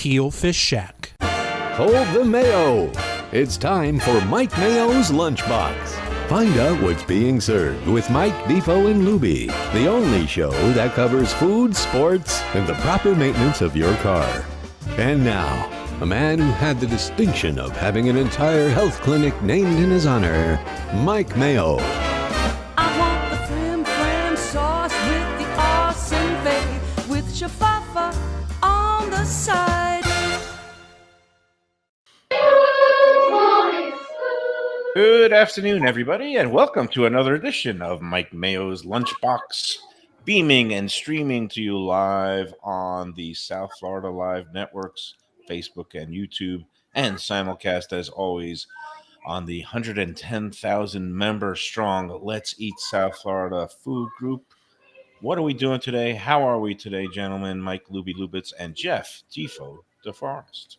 Keel Fish Shack. Hold the Mayo. It's time for Mike Mayo's Lunchbox. Find out what's being served with Mike, Defo and Lubie, the only show that covers food, sports, and the proper maintenance of your car. And now, a man who had the distinction of having an entire health clinic named in his honor, Mike Mayo. I want the flim flam sauce with the awesome bay, with shafafa on the side. Good afternoon, everybody, and welcome to another edition of Mike Mayo's Lunchbox, beaming and streaming to you live on the South Florida Live networks, Facebook and YouTube, and simulcast, as always, on the 110,000 member strong Let's Eat South Florida food group. What are we doing today? How are we today, gentlemen? Mike Lubie Lubitz and Jeff Defo DeForest.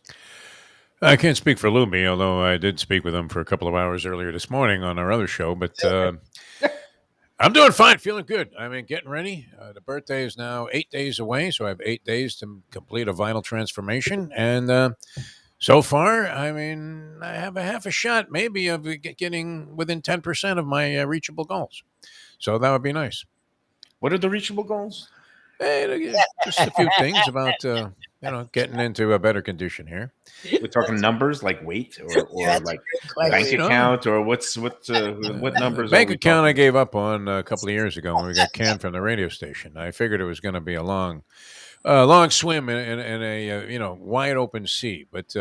I can't speak for Lubie, although I did speak with him for a couple of hours earlier this morning on our other show. But I'm doing fine, feeling good. I mean, getting ready. The birthday is now 8 days away, so I have 8 days to complete a vital transformation. And so far, I mean, I have a half a shot maybe of getting within 10% of my reachable goals. So that would be nice. What are the reachable goals? Hey, just a few things about, getting into a better condition here. We're talking numbers like weight or like bank account or what numbers? Bank account I gave up on a couple of years ago when we got canned from the radio station. I figured it was going to be a long swim in a wide open sea, but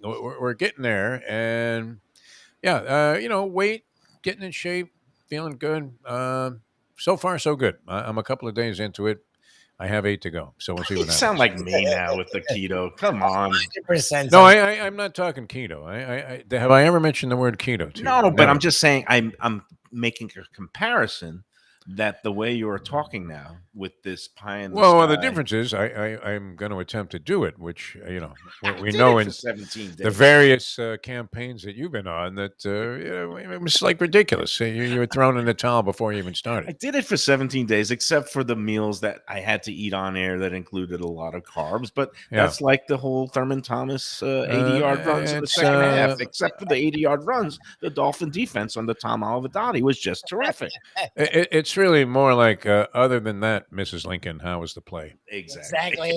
we're getting there, and weight, getting in shape, feeling good. So far so good. I'm a couple of days into it. I have 8 to go, so we'll see what happens. You sound like me now with the keto. Come on. 100%. No, I'm not talking keto. Have I ever mentioned the word keto to you? No, but I'm just saying I'm making a comparison that the way you're talking now with this pie in the sky. The difference is I'm going to attempt to do it, which we know in 17 days. the various campaigns that you've been on that it was like ridiculous. You were thrown in the towel before you even started. I did it for 17 days, except for the meals that I had to eat on air that included a lot of carbs. But that's like the whole Thurman Thomas 80-yard runs in the second half. Except for the 80-yard runs, the Dolphin defense on the Tom Olivedati was just terrific. It's really more like, other than that, Mrs. Lincoln, how was the play? Exactly.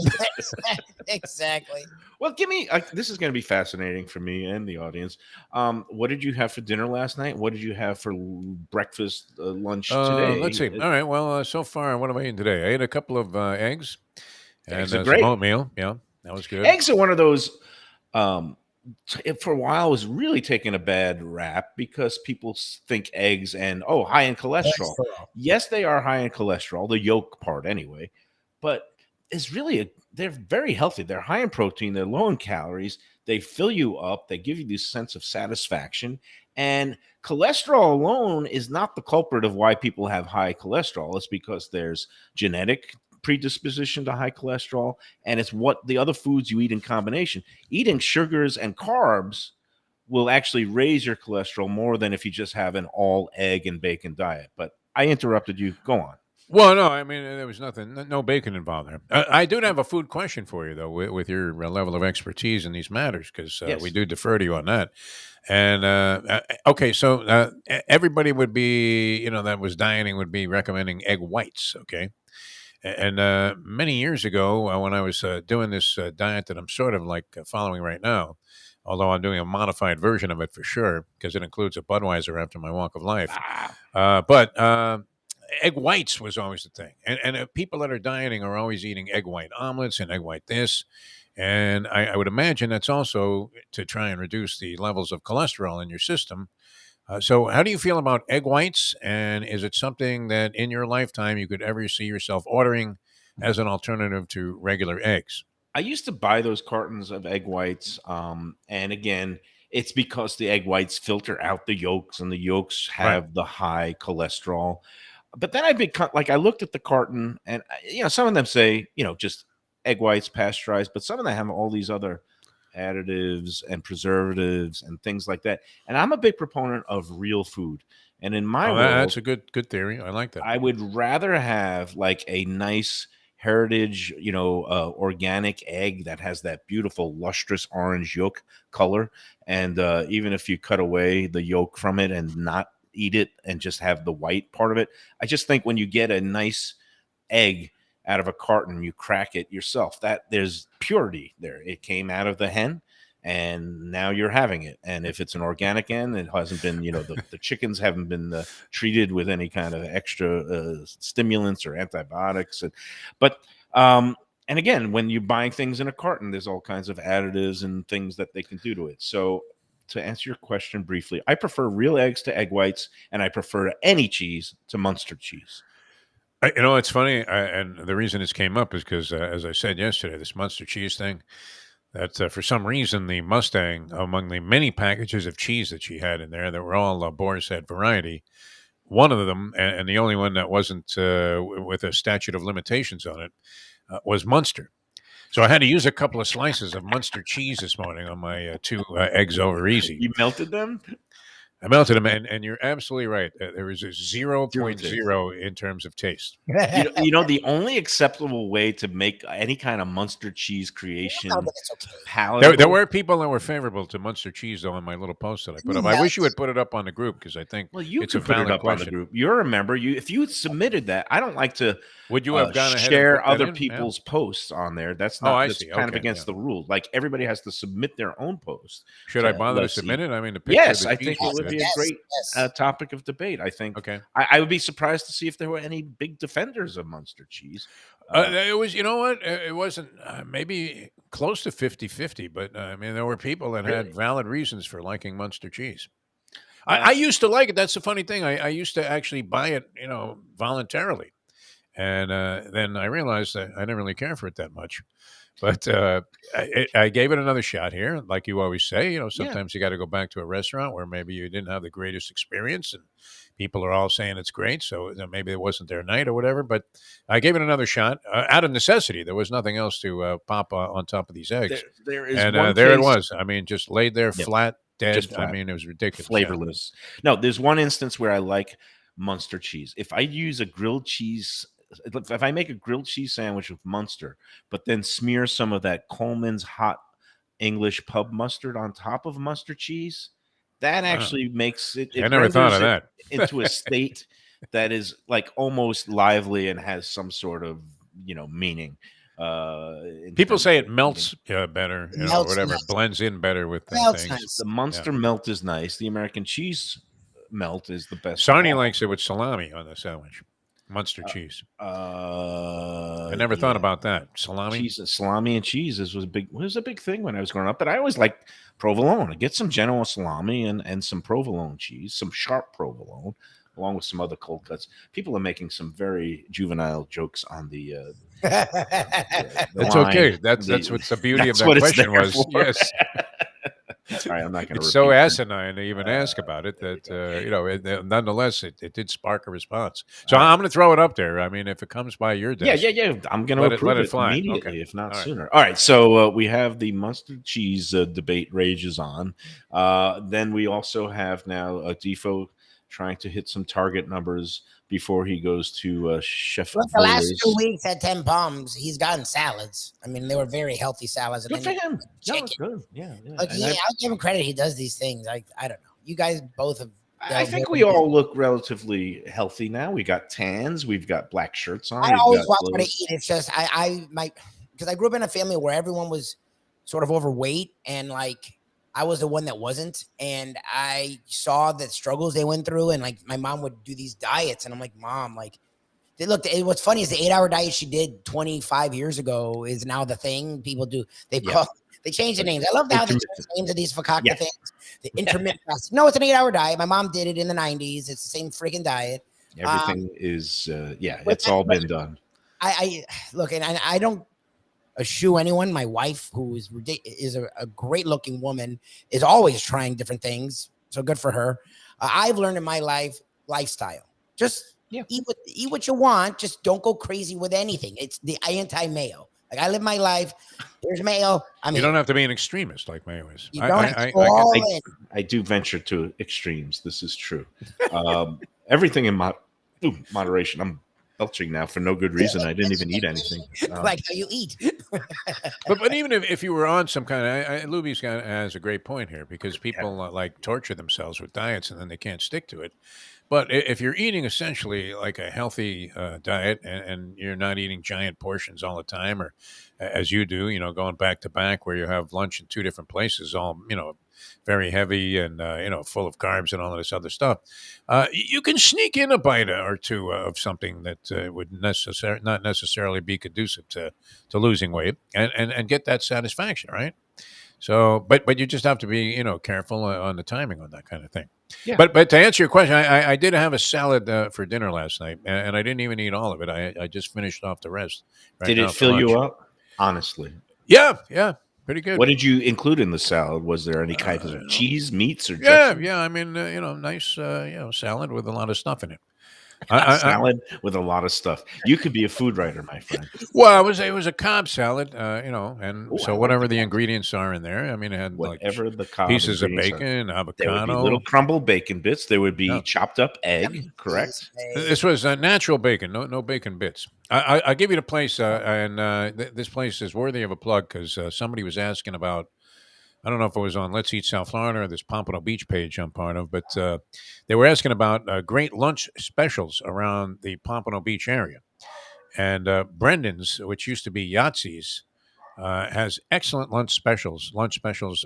Exactly. Well, give me, this is going to be fascinating for me and the audience. What did you have for dinner last night? What did you have for breakfast, lunch today? Let's see. All right. Well, so far, what have I eaten today? I ate a couple of eggs and some great. oatmeal. Yeah, that was good. Eggs are one of those, for a while, was really taking a bad rap because people think eggs and, high in cholesterol. Yes, they are high in cholesterol, the yolk part anyway, but it's really, they're very healthy. They're high in protein. They're low in calories. They fill you up. They give you this sense of satisfaction. And cholesterol alone is not the culprit of why people have high cholesterol. It's because there's genetic predisposition to high cholesterol, and it's what the other foods you eat in combination. Eating sugars and carbs will actually raise your cholesterol more than if you just have an all egg and bacon diet. But I interrupted you. Go on. Well, no, I mean, there was no bacon involved there. I do have a food question for you, though, with your level of expertise in these matters, because we do defer to you on that. And, okay, so everybody would be, that was dieting would be recommending egg whites, okay? And many years ago, when I was doing this diet that I'm sort of like following right now, although I'm doing a modified version of it for sure, because it includes a Budweiser after my walk of life. But egg whites was always the thing. And people that are dieting are always eating egg white omelets and egg white this. And I would imagine that's also to try and reduce the levels of cholesterol in your system. So how do you feel about egg whites? And is it something that in your lifetime you could ever see yourself ordering as an alternative to regular eggs? I used to buy those cartons of egg whites. And again, it's because the egg whites filter out the yolks, and the yolks have the high cholesterol. But then I looked at the carton, and some of them say, just egg whites pasteurized, but some of them have all these other additives and preservatives and things like that. And I'm a big proponent of real food. And in my world, that's a good theory. I like that. I would rather have like a nice heritage, organic egg that has that beautiful lustrous orange yolk color. And even if you cut away the yolk from it and not eat it and just have the white part of it, I just think when you get a nice egg out of a carton, you crack it yourself, that there's purity there. It came out of the hen, and now you're having it. And if it's an organic hen, it hasn't been, the chickens haven't been treated with any kind of extra stimulants or antibiotics. And again, when you're buying things in a carton, there's all kinds of additives and things that they can do to it. So to answer your question briefly, I prefer real eggs to egg whites, and I prefer any cheese to Munster cheese. It's funny, and the reason this came up is because, as I said yesterday, this Munster cheese thing, that for some reason the Mustang, among the many packages of cheese that she had in there that were all Boar's Head variety, one of them, and the only one that wasn't with a statute of limitations on it, was Munster. So I had to use a couple of slices of Munster cheese this morning on my 2 eggs over easy. You melted them? I melted them, and you're absolutely right. There was a 0.0 in terms of taste. The only acceptable way to make any kind of Munster cheese creation palatable. There were people that were favorable to Munster cheese, though, in my little post that I put up. I wish you would put it up on the group, because I think it's a valid question. On the group. You're a member. If you submitted that, I don't like to. Would you have gone ahead share and put that other in? people's posts on there? That's not. I That's see. kind of Okay, against the rules. Like, everybody has to submit their own post. Should I bother to submit it? I mean, the picture yes, of the I think it would be a great topic of debate. I think. Okay. I would be surprised to see if there were any big defenders of Munster cheese. It was, it wasn't maybe close to 50-50, but I mean, there were people that had valid reasons for liking Munster cheese. I used to like it. That's the funny thing. I used to actually buy it, voluntarily. And then I realized that I didn't really care for it that much. But I gave it another shot here. Like you always say, sometimes you got to go back to a restaurant where maybe you didn't have the greatest experience and people are all saying it's great. So maybe it wasn't their night or whatever. But I gave it another shot out of necessity. There was nothing else to pop on top of these eggs. There is and there it was. I mean, just laid there flat, dead. Flat. I mean, it was ridiculous. Flavorless. No, there's one instance where I like Munster cheese. If I use a grilled cheese, if I make a grilled cheese sandwich with Munster, but then smear some of that Coleman's hot English pub mustard on top of Munster cheese, that actually makes it. I never thought of that. Into a state that is like almost lively and has some sort of meaning. People say it melts better, whatever. Nice. Blends in better with things. Nice. The Munster melt is nice. The American cheese melt is the best. Sarnie likes it with salami on the sandwich. Munster cheese. I never thought about that. Salami, salami and cheese was a big thing when I was growing up. But I always liked provolone. I get some Genoa salami and some provolone cheese, some sharp provolone, along with some other cold cuts. People are making some very juvenile jokes on the. That's okay. That's what's the beauty of that question was. For. Yes. Sorry, I'm not going to. It's so asinine to even ask about it that nonetheless it did spark a response. So I'm going to throw it up there. I mean, if it comes by your desk, yeah. I'm going to approve it fly immediately, if not All sooner. Right. All right. So we have the Munster cheese debate rages on. Then we also have now Defo trying to hit some target numbers before he goes to Chef. Look, the last 2 weeks at 10 Palms, he's gotten salads. I mean, they were very healthy salads. Good for him. Chicken. No, good. Yeah. Look, I'll give him credit. He does these things. I don't know. You guys both have. I think we all look relatively healthy now. We got tans. We've got black shirts on. I always watch what I eat. It's just because I grew up in a family where everyone was sort of overweight, and I was the one that wasn't, and I saw the struggles they went through, and my mom would do these diets, and I'm like, Mom, what's funny is the 8-hour diet she did 25 years ago is now the thing people do. They change the names. I love how they change the names of these fakakta things. The intermittent fasting. No, it's an 8-hour diet. My mom did it in the 90s. It's the same freaking diet. Everything is, it's all been done. I look, and I don't eschew anyone. My wife, who is a great looking woman, is always trying different things. So good for her. I've learned in my lifestyle, just eat what you want. Just don't go crazy with anything. It's the anti-Mayo. I live my life. There's Mayo. I mean, you don't have to be an extremist like Mayo is. I do venture to extremes. This is true. Everything in moderation. I'm belching now for no good reason. I didn't even eat anything. Like how you eat. But even if you were on some kind of, Lubie's has a great point here because people like torture themselves with diets and then they can't stick to it. But if you're eating essentially like a healthy diet and you're not eating giant portions all the time, or as you do, going back to back where you have lunch in two different places, all, very heavy and, full of carbs and all this other stuff, you can sneak in a bite or two of something that would not necessarily be conducive to losing weight and get that satisfaction, right? So, but you just have to be, careful on the timing on that kind of thing. Yeah. But to answer your question, I did have a salad for dinner last night, and I didn't even eat all of it. I just finished off the rest. Did it fill you up? Honestly. Yeah, pretty good. What did you include in the salad? Was there any kind of cheese, meats, or yeah? I mean, nice, salad with a lot of stuff in it. Salad with a lot of stuff. You could be a food writer, my friend. Well, it was a Cobb salad, and so whatever the ingredients are in there. I mean, it had whatever like the Cobb pieces of ingredients bacon, are. avocado, There would be little crumbled bacon bits. There would be chopped up egg. Correct. This was natural bacon, no bacon bits. I give you the place, and this place is worthy of a plug because somebody was asking about. I don't know if it was on Let's Eat South Florida or this Pompano Beach page I'm part of, but they were asking about great lunch specials around the Pompano Beach area. And Brendan's, which used to be Yahtzee's, has excellent lunch specials,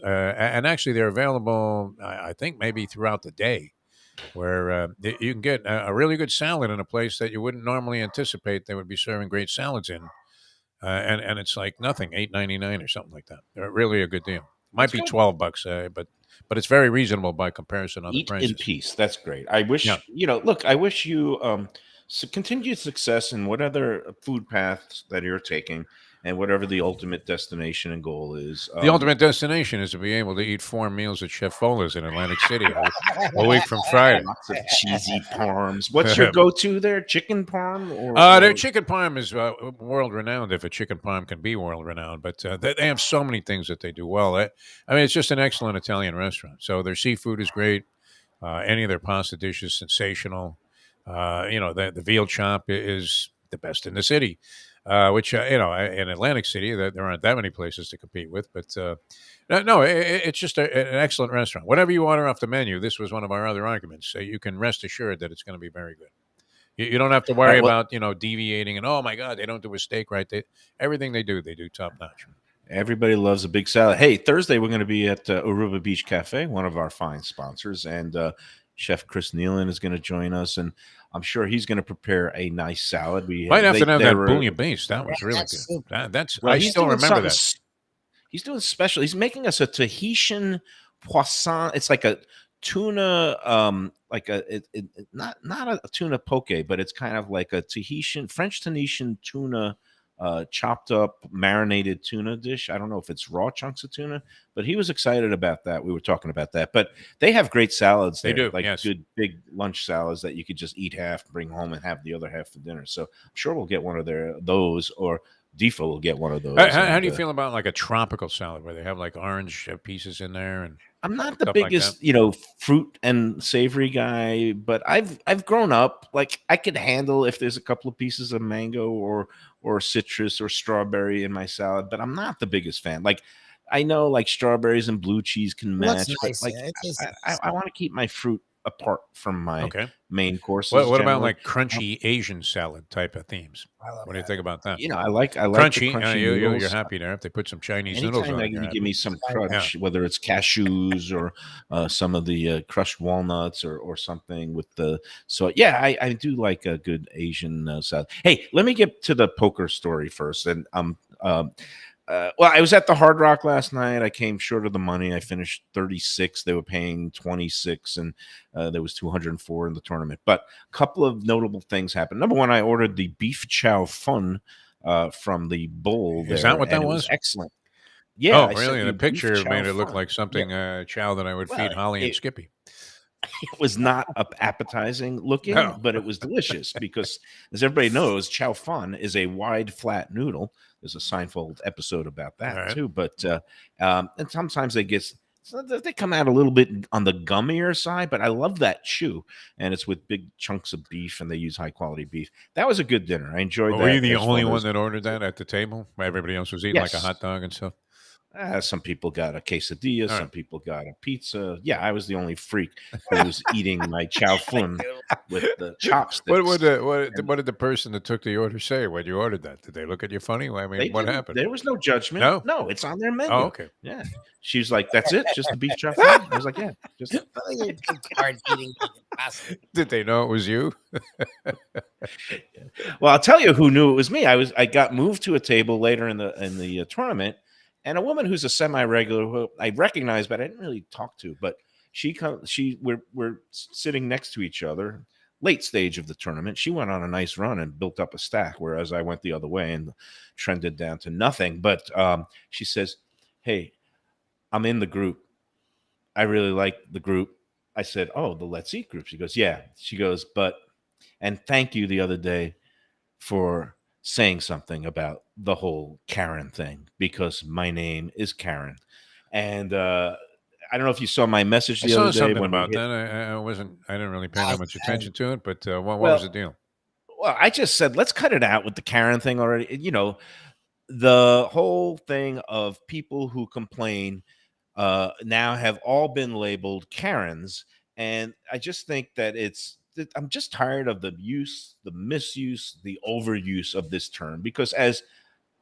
and actually they're available, I think, maybe throughout the day, where you can get a really good salad in a place that you wouldn't normally anticipate they would be serving great salads in. And it's like nothing, $8.99 or something like that. They're really a good deal. Might be $12, but it's very reasonable by comparison on the prices. Eat in peace. That's great. I wish look. I wish you continued success in whatever food paths that you're taking, and whatever the ultimate destination and goal is. The ultimate destination is to be able to eat 4 meals at Chef Fola's in Atlantic City a week from Friday. Lots of cheesy parms. What's your go-to there? Chicken parm? Their chicken parm is world-renowned, if a chicken parm can be world-renowned. But they have so many things that they do well. I mean, it's just an excellent Italian restaurant. So their seafood is great. Any of their pasta dishes, sensational. The veal chop is the best in the city. Which in Atlantic City, there aren't that many places to compete with. But it's just an excellent restaurant. Whatever you order off the menu, this was one of our other arguments. So you can rest assured that it's going to be very good. You don't have to worry about deviating and oh my God, they don't do a steak right. Everything they do top notch. Everybody loves a big salad. Hey, Thursday we're going to be at Aruba Beach Cafe, one of our fine sponsors, and Chef Chris Nealon is going to join us, and I'm sure he's going to prepare a nice salad. We might have to have that bouillabaisse. That was really good. I still remember that. He's doing special. He's making us a Tahitian poisson. It's like a tuna, not a tuna poke, but it's kind of like a French Tahitian tuna. Chopped up marinated tuna dish. I don't know if it's raw chunks of tuna, but he was excited about that. We were talking about that, but they have great salads. They do, like yes. Good big lunch salads that you could just eat half, bring home, and have the other half for dinner. So I'm sure we'll get one of those, or Defo will get one of those. How do you feel about like a tropical salad where they have like orange pieces in there? And I'm not the biggest, fruit and savory guy, but I've grown up. Like I could handle if there's a couple of pieces of mango or citrus or strawberry in my salad, but I'm not the biggest fan. Like I know like strawberries and blue cheese can match, nice. But like I want to keep my fruit apart from my main courses. What about like crunchy Asian salad type of themes? What do you think about that? I like crunchy. Crunchy you're happy there if they put some Chinese noodles on it. You give me some crunch, whether it's cashews or some of the crushed walnuts or something with the. So yeah, I do like a good Asian salad. Hey, let me get to the poker story first, and I was at the Hard Rock last night. I came short of the money. I finished 36. They were paying 26, and there was 204 in the tournament. But a couple of notable things happened. Number one, I ordered the beef chow fun from the bowl. Is that what that was? Excellent. Yeah. Oh, really? The picture made it look like something chow that I would feed Holly and Skippy. It was not appetizing looking, but it was delicious because, as everybody knows, chow fun is a wide, flat noodle. There's a Seinfeld episode about that too. But and sometimes they get So they come out a little bit on the gummier side, but I love that chew, and it's with big chunks of beef, and they use high quality beef. That was a good dinner. I enjoyed Well, were you that the as only far one as that ordered that at the table? While everybody else was eating like a yes. hot dog and stuff. Some people got a quesadilla, All some right. people got a pizza. Yeah, I was the only freak who was eating my chow fun with the What chopsticks. what the, what And what did the person that took the order say when you ordered that? Did they look at you funny? Well, I they mean, what didn't. happened? There was no judgment. No. No, it's on their Oh, menu. okay. Yeah, she was like, "That's it, just the beef chow fun." I was like, "Yeah, just." You're hard eating. Did they know it was you? Well, I'll tell you who knew it was me. I got moved to a table later in the tournament, and a woman who's a semi-regular who I recognized, but I didn't really talk to. But we're sitting next to each other, late stage of the tournament. She went on a nice run and built up a stack, whereas I went the other way and trended down to nothing. But she says, "Hey, I'm in the group. I really like the group." I said, "Oh, the Let's Eat group." She goes, "Yeah." She goes, "But and thank you the other day for saying something about the whole Karen thing because my name is Karen." And I don't know if you saw my message I the saw other day something when we about hit. that. I didn't really pay that much attention to it, but what was Well, the deal? well, I just said let's cut it out with the Karen thing already. You know, the whole thing of people who complain now have all been labeled Karens, and I just think that I'm just tired of the use, the misuse, the overuse of this term because as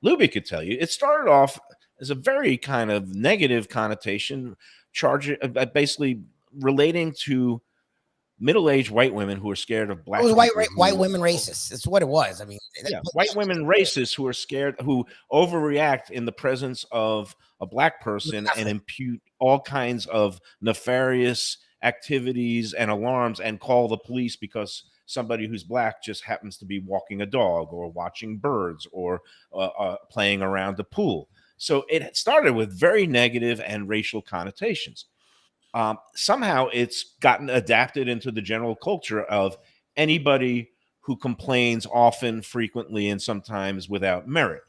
Lubie could tell you, it started off as a very kind of negative connotation, charging basically relating to middle-aged white women who are scared of It black was people white who women racist. It's what it was. I mean, yeah, white women racists who are scared, who overreact in the presence of a black person and impute all kinds of nefarious activities and alarms and call the police because somebody who's black just happens to be walking a dog or watching birds or playing around the pool. So it started with very negative and racial connotations. Somehow it's gotten adapted into the general culture of anybody who complains often, frequently, and sometimes without merit.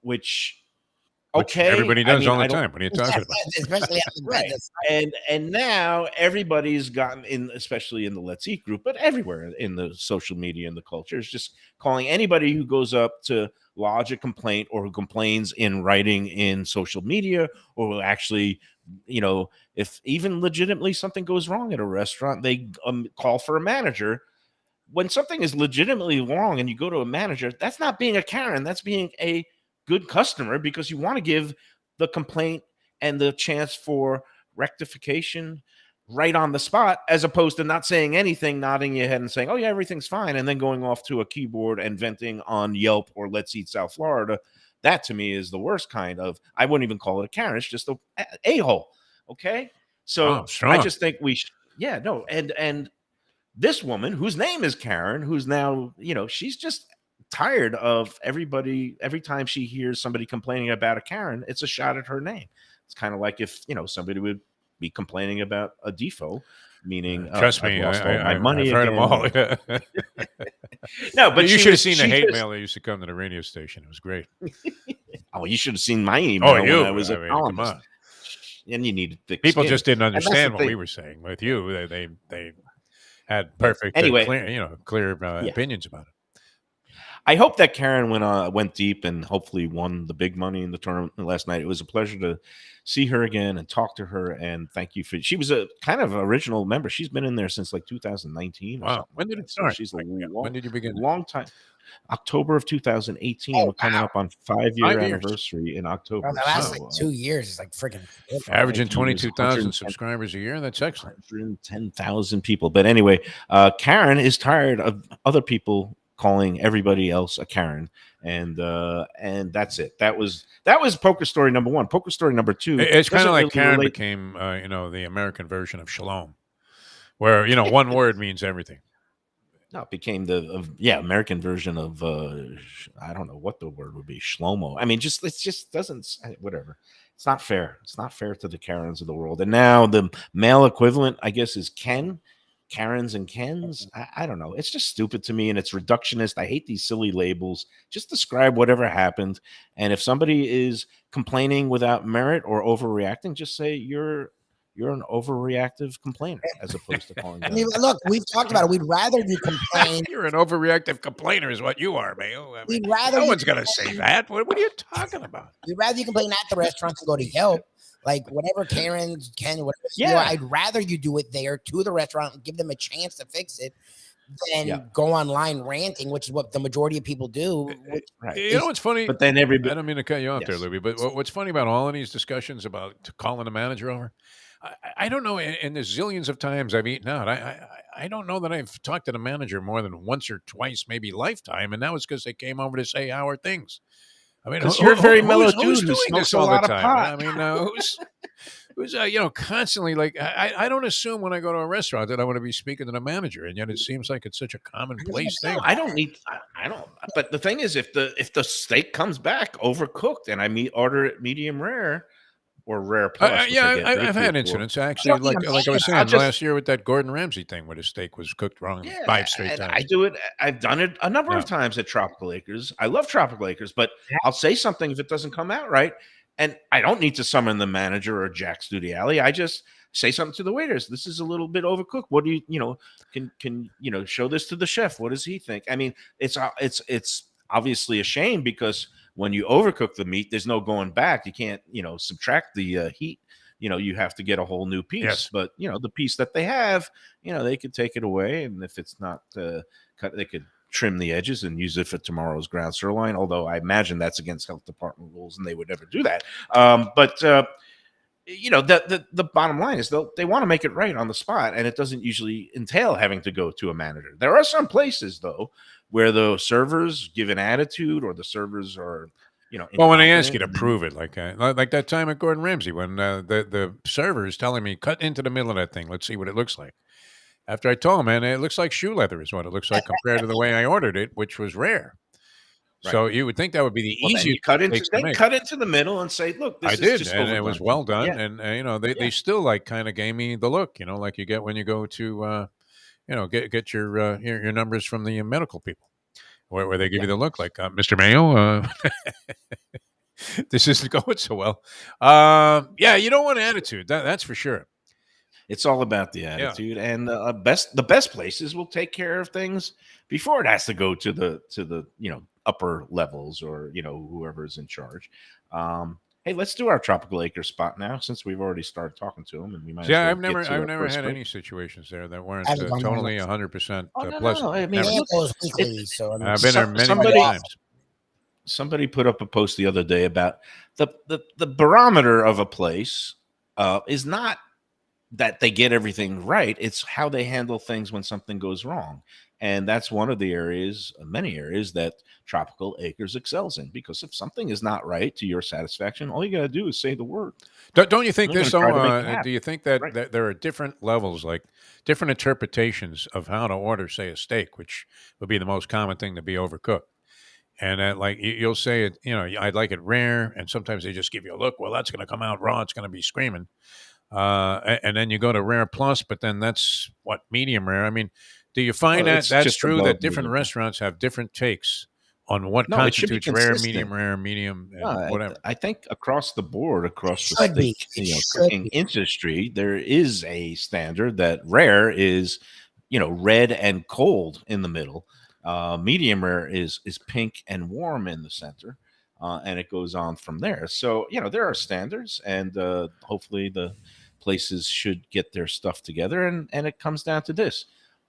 Which Which okay, everybody I does mean, all the I don't time. What are you talking about? especially after right. And now everybody's gotten in, especially in the Let's Eat group, but everywhere in the social media and the culture is just calling anybody who goes up to lodge a complaint or who complains in writing in social media or who actually, you know, if even legitimately something goes wrong at a restaurant, they call for a manager. When something is legitimately wrong and you go to a manager, that's not being a Karen. That's being a good customer because you want to give the complaint and the chance for rectification right on the spot, as opposed to not saying anything, nodding your head and saying, "Oh yeah, everything's fine," and then going off to a keyboard and venting on Yelp or Let's Eat South Florida. That to me is the worst kind of. I wouldn't even call it a Karen. It's just a hole. Okay, so Oh, I strong. just think yeah, no, and this woman whose name is Karen, who's now, you know, she's just tired of everybody. Every time she hears somebody complaining about a Karen, it's a shot at her name. It's kind of like if, you know, somebody would be complaining about a Defo, meaning, oh, Trust I've me, lost all my I've money heard them again. all. No, but You should have seen the she hate just, mail that used to come to the radio station. It was great. oh, you should have seen my email Oh, when you? I was a I mean, come columnist. on. And you needed thick People skin. just didn't And that's the understand what we thing. were saying. With you, they had perfect, Anyway, clear yeah. opinions about it. I hope that Karen went deep and hopefully won the big money in the tournament last night. It was a pleasure to see her again and talk to her. And thank you for. She was a kind of original member. She's been in there since like 2019 or Wow. something. When did Like it that. So start? she's a When did you begin? long time. October of 2018. Oh, We're coming wow. up on 5-year 5 years. anniversary in October. Bro, the last So, like 2 years is like freaking. Averaging 5 years, 22,000 110 subscribers a year. That's excellent. 110,000 people. But anyway, Karen is tired of other people calling everybody else a Karen, and that's it. That was poker story number one. Poker story number two. It's kind doesn't of like really Karen relate. became, the American version of shalom, where one word means everything. No, it became the American version of I don't know what the word would be, Shlomo. I mean, it just doesn't whatever. It's not fair. It's not fair to the Karens of the world. And now the male equivalent, I guess, is Ken. Karens and Kens. I don't know. It's just stupid to me, and it's reductionist. I hate these silly labels. Just describe whatever happened, and if somebody is complaining without merit or overreacting, just say you're an overreactive complainer, as opposed to calling I them. mean, look, we've talked about it. We'd rather you complain. You're an overreactive complainer, is what you are, Mayo. I mean, We'd rather no you one's going to say that. What are you talking about? We'd rather you complain at the restaurant than go to Yelp. Like whatever Karen, Ken, whatever. Yeah. I'd rather you do it there to the restaurant and give them a chance to fix it than Yeah. go online ranting, which is what the majority of people do. Right. You know what's funny? But then everybody. I don't mean to cut you off there, Yes. Lubie, but what's funny about all of these discussions about calling the manager over? I don't know. And there's zillions of times I've eaten out. I don't know that I've talked to the manager more than once or twice, maybe lifetime. And that was because they came over to say how are things. I mean, Because you're a very mellow who's dude who doing smokes this a all the lot of time? pot. I mean, who's constantly like, I don't assume when I go to a restaurant that I want to be speaking to the manager, and yet it seems like it's such a commonplace thing. I don't need. I don't. But the thing is, if the steak comes back overcooked and I order it medium rare or rare plus, which I get I've baked had for- incidents actually, like I was saying last year with that Gordon Ramsay thing, where the steak was cooked wrong 5 straight and times. I do it. I've done it a number of times at Tropical Acres. I love Tropical Acres, but I'll say something if it doesn't come out right, and I don't need to summon the manager or Jack's Duty Alley. I just say something to the waiters. This is a little bit overcooked. What do you can show this to the chef? What does he think? I mean, it's obviously a shame because when you overcook the meat, there's no going back. You can't subtract the heat. You have to get a whole new piece. Yes. But the piece that they have, they could take it away, and if it's not cut, they could trim the edges and use it for tomorrow's ground sirloin. Although I imagine that's against health department rules, and they would never do that. The bottom line is they want to make it right on the spot, and it doesn't usually entail having to go to a manager. There are some places though where the servers give an attitude, or the servers are, well, when they ask you to incompetent, prove it, like that time at Gordon Ramsay, when the server is telling me cut into the middle of that thing, let's see what it looks like. After I told him, man, it looks like shoe leather is what it looks like compared to the way I ordered it, which was rare. Right. So you would think that would be the Well, then easiest. you cut into the middle and say, look, this I is did, just and it overdone. was well done. Yeah. And they still like kind of gave me the look, like you get when you go to get your numbers from the medical people, where they give you the look like Mr. Mayo. This isn't going so well. You don't want attitude. That's for sure. It's all about the attitude, and the best places will take care of things before it has to go to the upper levels, or whoever's in charge. Hey, let's do our Tropical Acre spot now, since we've already started talking to them, and we might. Yeah, as well I've get to our never first had break. any situations there that weren't I've done totally that. 100% No, pleasant. I mean, Never. It goes weekly, so I mean, I've been there many somebody- times. Somebody put up a post the other day about the barometer of a place is not that they get everything right. It's how they handle things when something goes wrong. And that's one of the many areas that Tropical Acres excels in, because if something is not right to your satisfaction, all you got to do is say the word. Don't you think We're this? gonna try to make it Do happen. you think that, Right. that there are different levels, like different interpretations of how to order, say, a steak, which would be the most common thing to be overcooked? And like you'll say it, I'd like it rare, and sometimes they just give you a look. Well, that's going to come out raw. It's going to be screaming. And then you go to rare plus, but then that's what medium rare. I mean, do you find Well, that it's that's just true above that different medium. restaurants have different takes on what No, it should be constitutes rare, consistent. medium, and No, whatever? I think across the board, across the should be. steak, It should cooking be. industry, there is a standard that rare is, red and cold in the middle. Medium rare is pink and warm in the center, and it goes on from there. So there are standards, and hopefully the places should get their stuff together. And it comes down to this: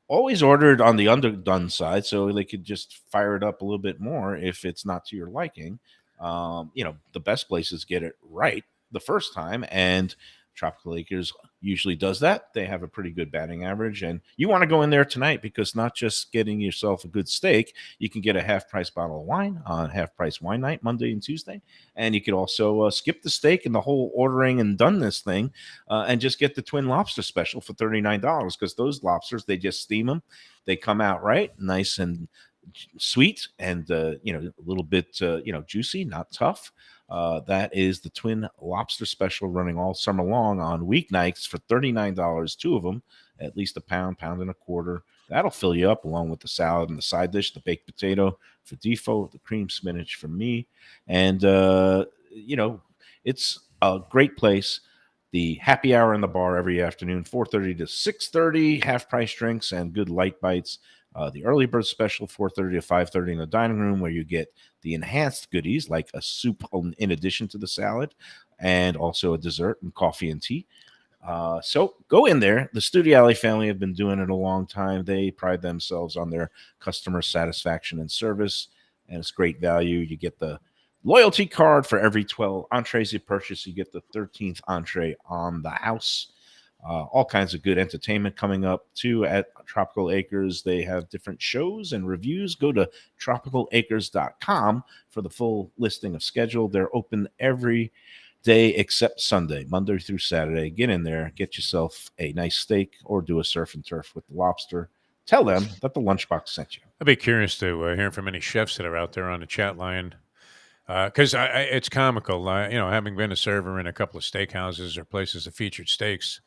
always ordered on the underdone side, so they could just fire it up a little bit more if it's not to your liking. The best places get it right the first time, and Tropical Acres usually does that. They have a pretty good batting average, and you want to go in there tonight, because not just getting yourself a good steak, you can get a half-price bottle of wine on half-price wine night, Monday and Tuesday, and you could also skip the steak and the whole ordering and done this thing, and just get the twin lobster special for $39, because those lobsters, they just steam them. They come out right, nice and sweet, and a little bit juicy, not tough. That is the twin lobster special, running all summer long on weeknights for $39, 2 of them, at least a pound, pound and a quarter. That'll fill you up along with the salad and the side dish, the baked potato for Defo, the cream spinach for me. And, it's a great place. The happy hour in the bar every afternoon, 4:30 to 6:30, half price drinks and good light bites. The early bird special, 4:30 to 5:30 in the dining room, where you get the enhanced goodies like a soup in addition to the salad, and also a dessert and coffee and tea. So go in there. The Studio Alley family have been doing it a long time. They pride themselves on their customer satisfaction and service, and it's great value. You get the loyalty card for every 12 entrees you purchase. You get the 13th entree on the house. All kinds of good entertainment coming up too at Tropical Acres. They have different shows and reviews. Go to tropicalacres.com for the full listing of schedule. They're open every day except Sunday, Monday through Saturday. Get in there, get yourself a nice steak, or do a surf and turf with the lobster. Tell them that the Lunchbox sent you. I'd be curious to hear from any chefs that are out there on the chat line, because it's comical. Having been a server in a couple of steakhouses or places that featured steaks,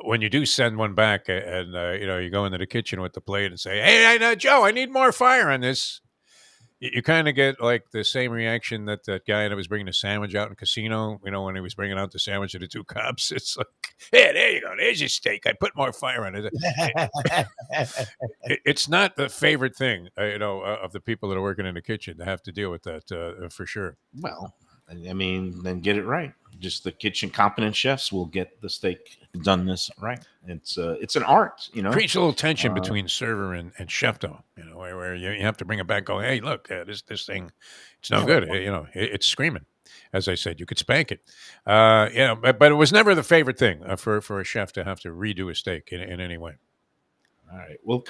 when you do send one back and you go into the kitchen with the plate and say, "Hey, Joe, I need more fire on this," you kind of get like the same reaction that guy that was bringing the sandwich out in Casino, when he was bringing out the sandwich to the two cops. It's like, "Hey, there you go. There's your steak. I put more fire on it." It's not the favorite thing, of the people that are working in the kitchen to have to deal with that for sure. Well, I mean, then get it right. Just the kitchen competent chefs will get the steak doneness right. It's an art, Creates a little tension between server and chef, though. Where you have to bring it back. Go, hey, look, this thing, it's no good. It's screaming. As I said, you could spank it. But it was never the favorite thing for a chef to have to redo a steak in any way. All right. Well,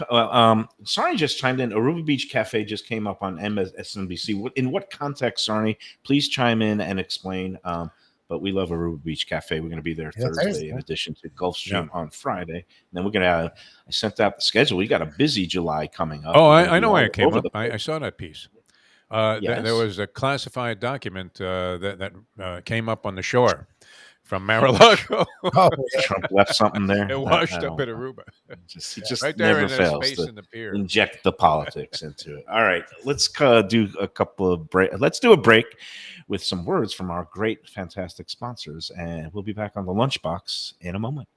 Sarni just chimed in. Aruba Beach Cafe just came up on MSNBC. In what context, Sarni? Please chime in and explain. But we love Aruba Beach Cafe. We're going to be there Thursday in addition to Gulfstream on Friday. And then we're going to I sent out the schedule. We got a busy July coming up. Oh, I know why it came up. I saw that piece. Yes. There was a classified document that came up on the shore from Mar-a-Lago. Trump left something there. It washed up at Aruba. He just right there never in fails space to in the pier. inject the politics into it. All right, let's do a couple of break. Let's do a break with some words from our great, fantastic sponsors, and we'll be back on the Lunchbox in a moment.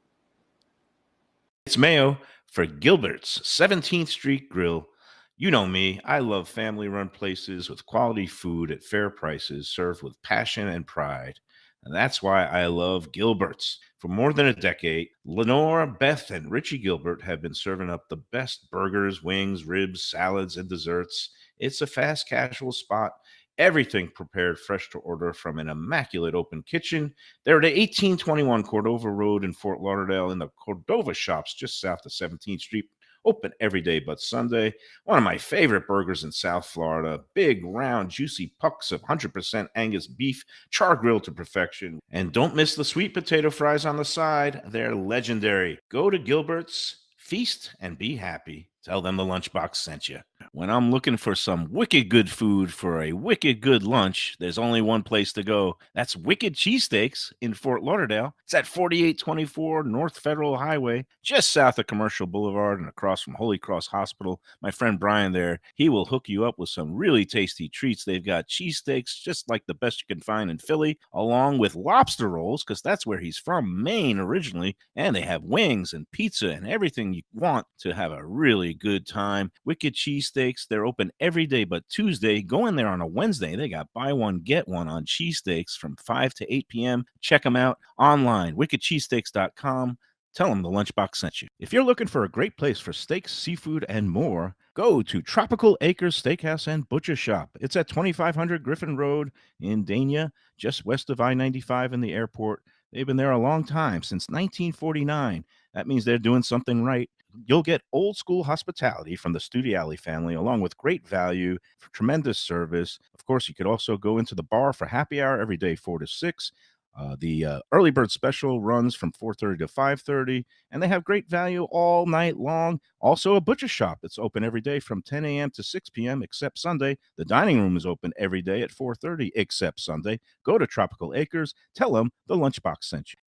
It's Mayo for Gilbert's 17th Street Grill. You know me, I love family-run places with quality food at fair prices, served with passion and pride. And that's why I love Gilbert's. For more than a decade, Lenore, Beth, and Richie Gilbert have been serving up the best burgers, wings, ribs, salads, and desserts. It's a fast casual spot. Everything prepared fresh to order from an immaculate open kitchen. They're at 1821 Cordova Road in Fort Lauderdale in the Cordova Shops just south of 17th Street. Open every day but Sunday. One of my favorite burgers in South Florida. Big, round, juicy pucks of 100% Angus beef, char grilled to perfection. And don't miss the sweet potato fries on the side. They're legendary. Go to Gilbert's, feast, and be happy. Tell them the Lunchbox sent you. When I'm looking for some wicked good food for a wicked good lunch, there's only one place to go. That's Wicked Cheesesteaks in Fort Lauderdale. It's at 4824 North Federal Highway, just south of Commercial Boulevard and across from Holy Cross Hospital. My friend Brian there, he will hook you up with some really tasty treats. They've got cheesesteaks just like the best you can find in Philly, along with lobster rolls, because that's where he's from, Maine originally. And they have wings and pizza and everything you want to have a really good time. Wicked Cheesesteaks, they're open every day but Tuesday. Go in there on a Wednesday. They got buy one, get one on cheesesteaks from 5 to 8 p.m. Check them out online, wickedcheesesteaks.com. Tell them the Lunchbox sent you. If you're looking for a great place for steaks, seafood, and more, go to Tropical Acres Steakhouse and Butcher Shop. It's at 2500 Griffin Road in Dania, just west of I-95 in the airport. They've been there a long time, since 1949. That means they're doing something right. You'll get old school hospitality from the Studio Alley family, along with great value, for tremendous service. Of course, you could also go into the bar for happy hour every day, 4 to 6. The early bird special runs from 4:30 to 5:30, and they have great value all night long. Also, a butcher shop that's open every day from 10 a.m. to 6 p.m. except Sunday. The dining room is open every day at 4:30 except Sunday. Go to Tropical Acres. Tell them the Lunchbox sent you.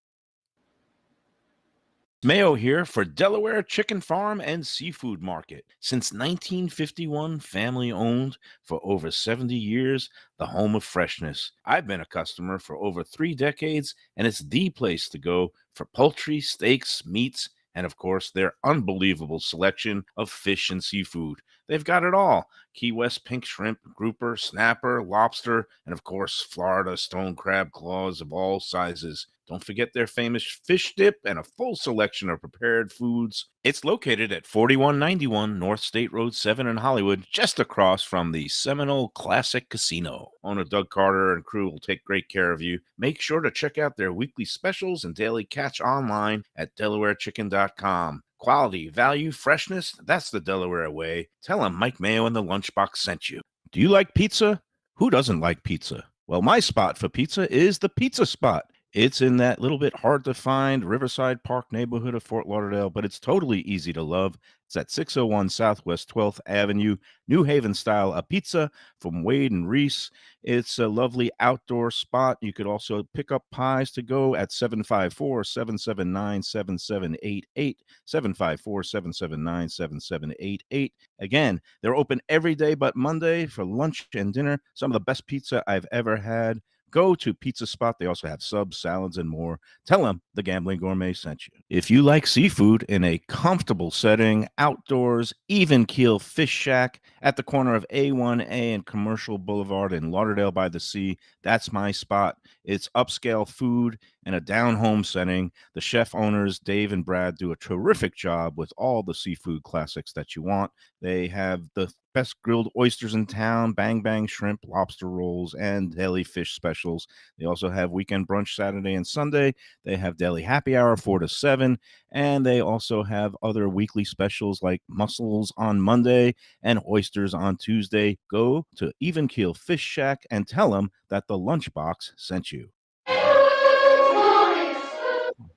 Mayo here for Delaware Chicken Farm and Seafood Market. Since 1951, family owned for over 70 years, the home of freshness. I've been a customer for over 3 decades, and it's the place to go for poultry, steaks, meats, and of course, their unbelievable selection of fish and seafood. They've got it all: Key West pink shrimp, grouper, snapper, lobster, and of course, Florida stone crab claws of all sizes. Don't forget their famous fish dip and a full selection of prepared foods. It's located at 4191 North State Road 7 in Hollywood, just across from the Seminole Classic Casino. Owner Doug Carter and crew will take great care of you. Make sure to check out their weekly specials and daily catch online at DelawareChicken.com. Quality, value, freshness, that's the Delaware way. Tell them Mike Mayo and the Lunchbox sent you. Do you like pizza? Who doesn't like pizza? Well, my spot for pizza is the Pizza Spot. It's in that little bit hard to find Riverside Park neighborhood of Fort Lauderdale, but it's totally easy to love. It's at 601 Southwest 12th Avenue, New Haven style, a pizza from Wade and Reese. It's a lovely outdoor spot. You could also pick up pies to go at 754-779-7788, 754-779-7788. Again, they're open every day but Monday for lunch and dinner. Some of the best pizza I've ever had. Go to Pizza Spot. They also have subs, salads, and more. Tell them the Gambling Gourmet sent you. If you like seafood in a comfortable setting, outdoors, even keel fish shack at the corner of A1A and Commercial Boulevard in Lauderdale by the Sea, that's my spot. It's upscale food in a down-home setting. The chef owners, Dave and Brad, do a terrific job with all the seafood classics that you want. They have the best grilled oysters in town, bang bang shrimp, lobster rolls, and deli fish specials. They also have weekend brunch Saturday and Sunday. They have deli happy hour 4 to 7, and they also have other weekly specials like mussels on Monday and oysters on Tuesday. Go to Even Keel Fish Shack and tell them that the Lunchbox sent you.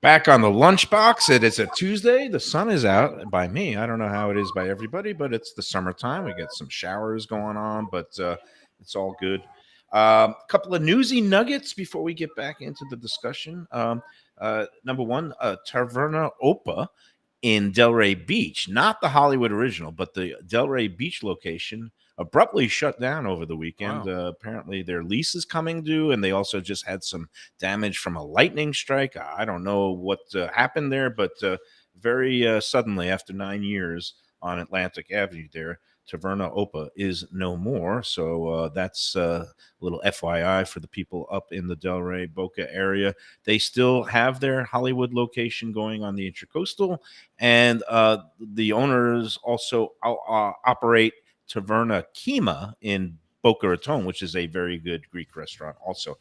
Back on the Lunchbox. It is a Tuesday. The sun is out by me. I don't know how it is by everybody, but it's the summertime. We get some showers going on, but it's all good. A couple of newsy nuggets before we get back into the discussion. Number one, Taverna Opa in Delray Beach, not the Hollywood original, but the Delray Beach location, abruptly shut down over the weekend. Wow. Apparently their lease is coming due, and they also just had some damage from a lightning strike. I don't know what happened there, but very suddenly, after 9 years on Atlantic Avenue there, Taverna Opa is no more. So that's a little FYI for the people up in the Delray Boca area. They still have their Hollywood location going on the Intracoastal, and the owners also operate Taverna Kima in Boca Raton, which is a very good Greek restaurant also.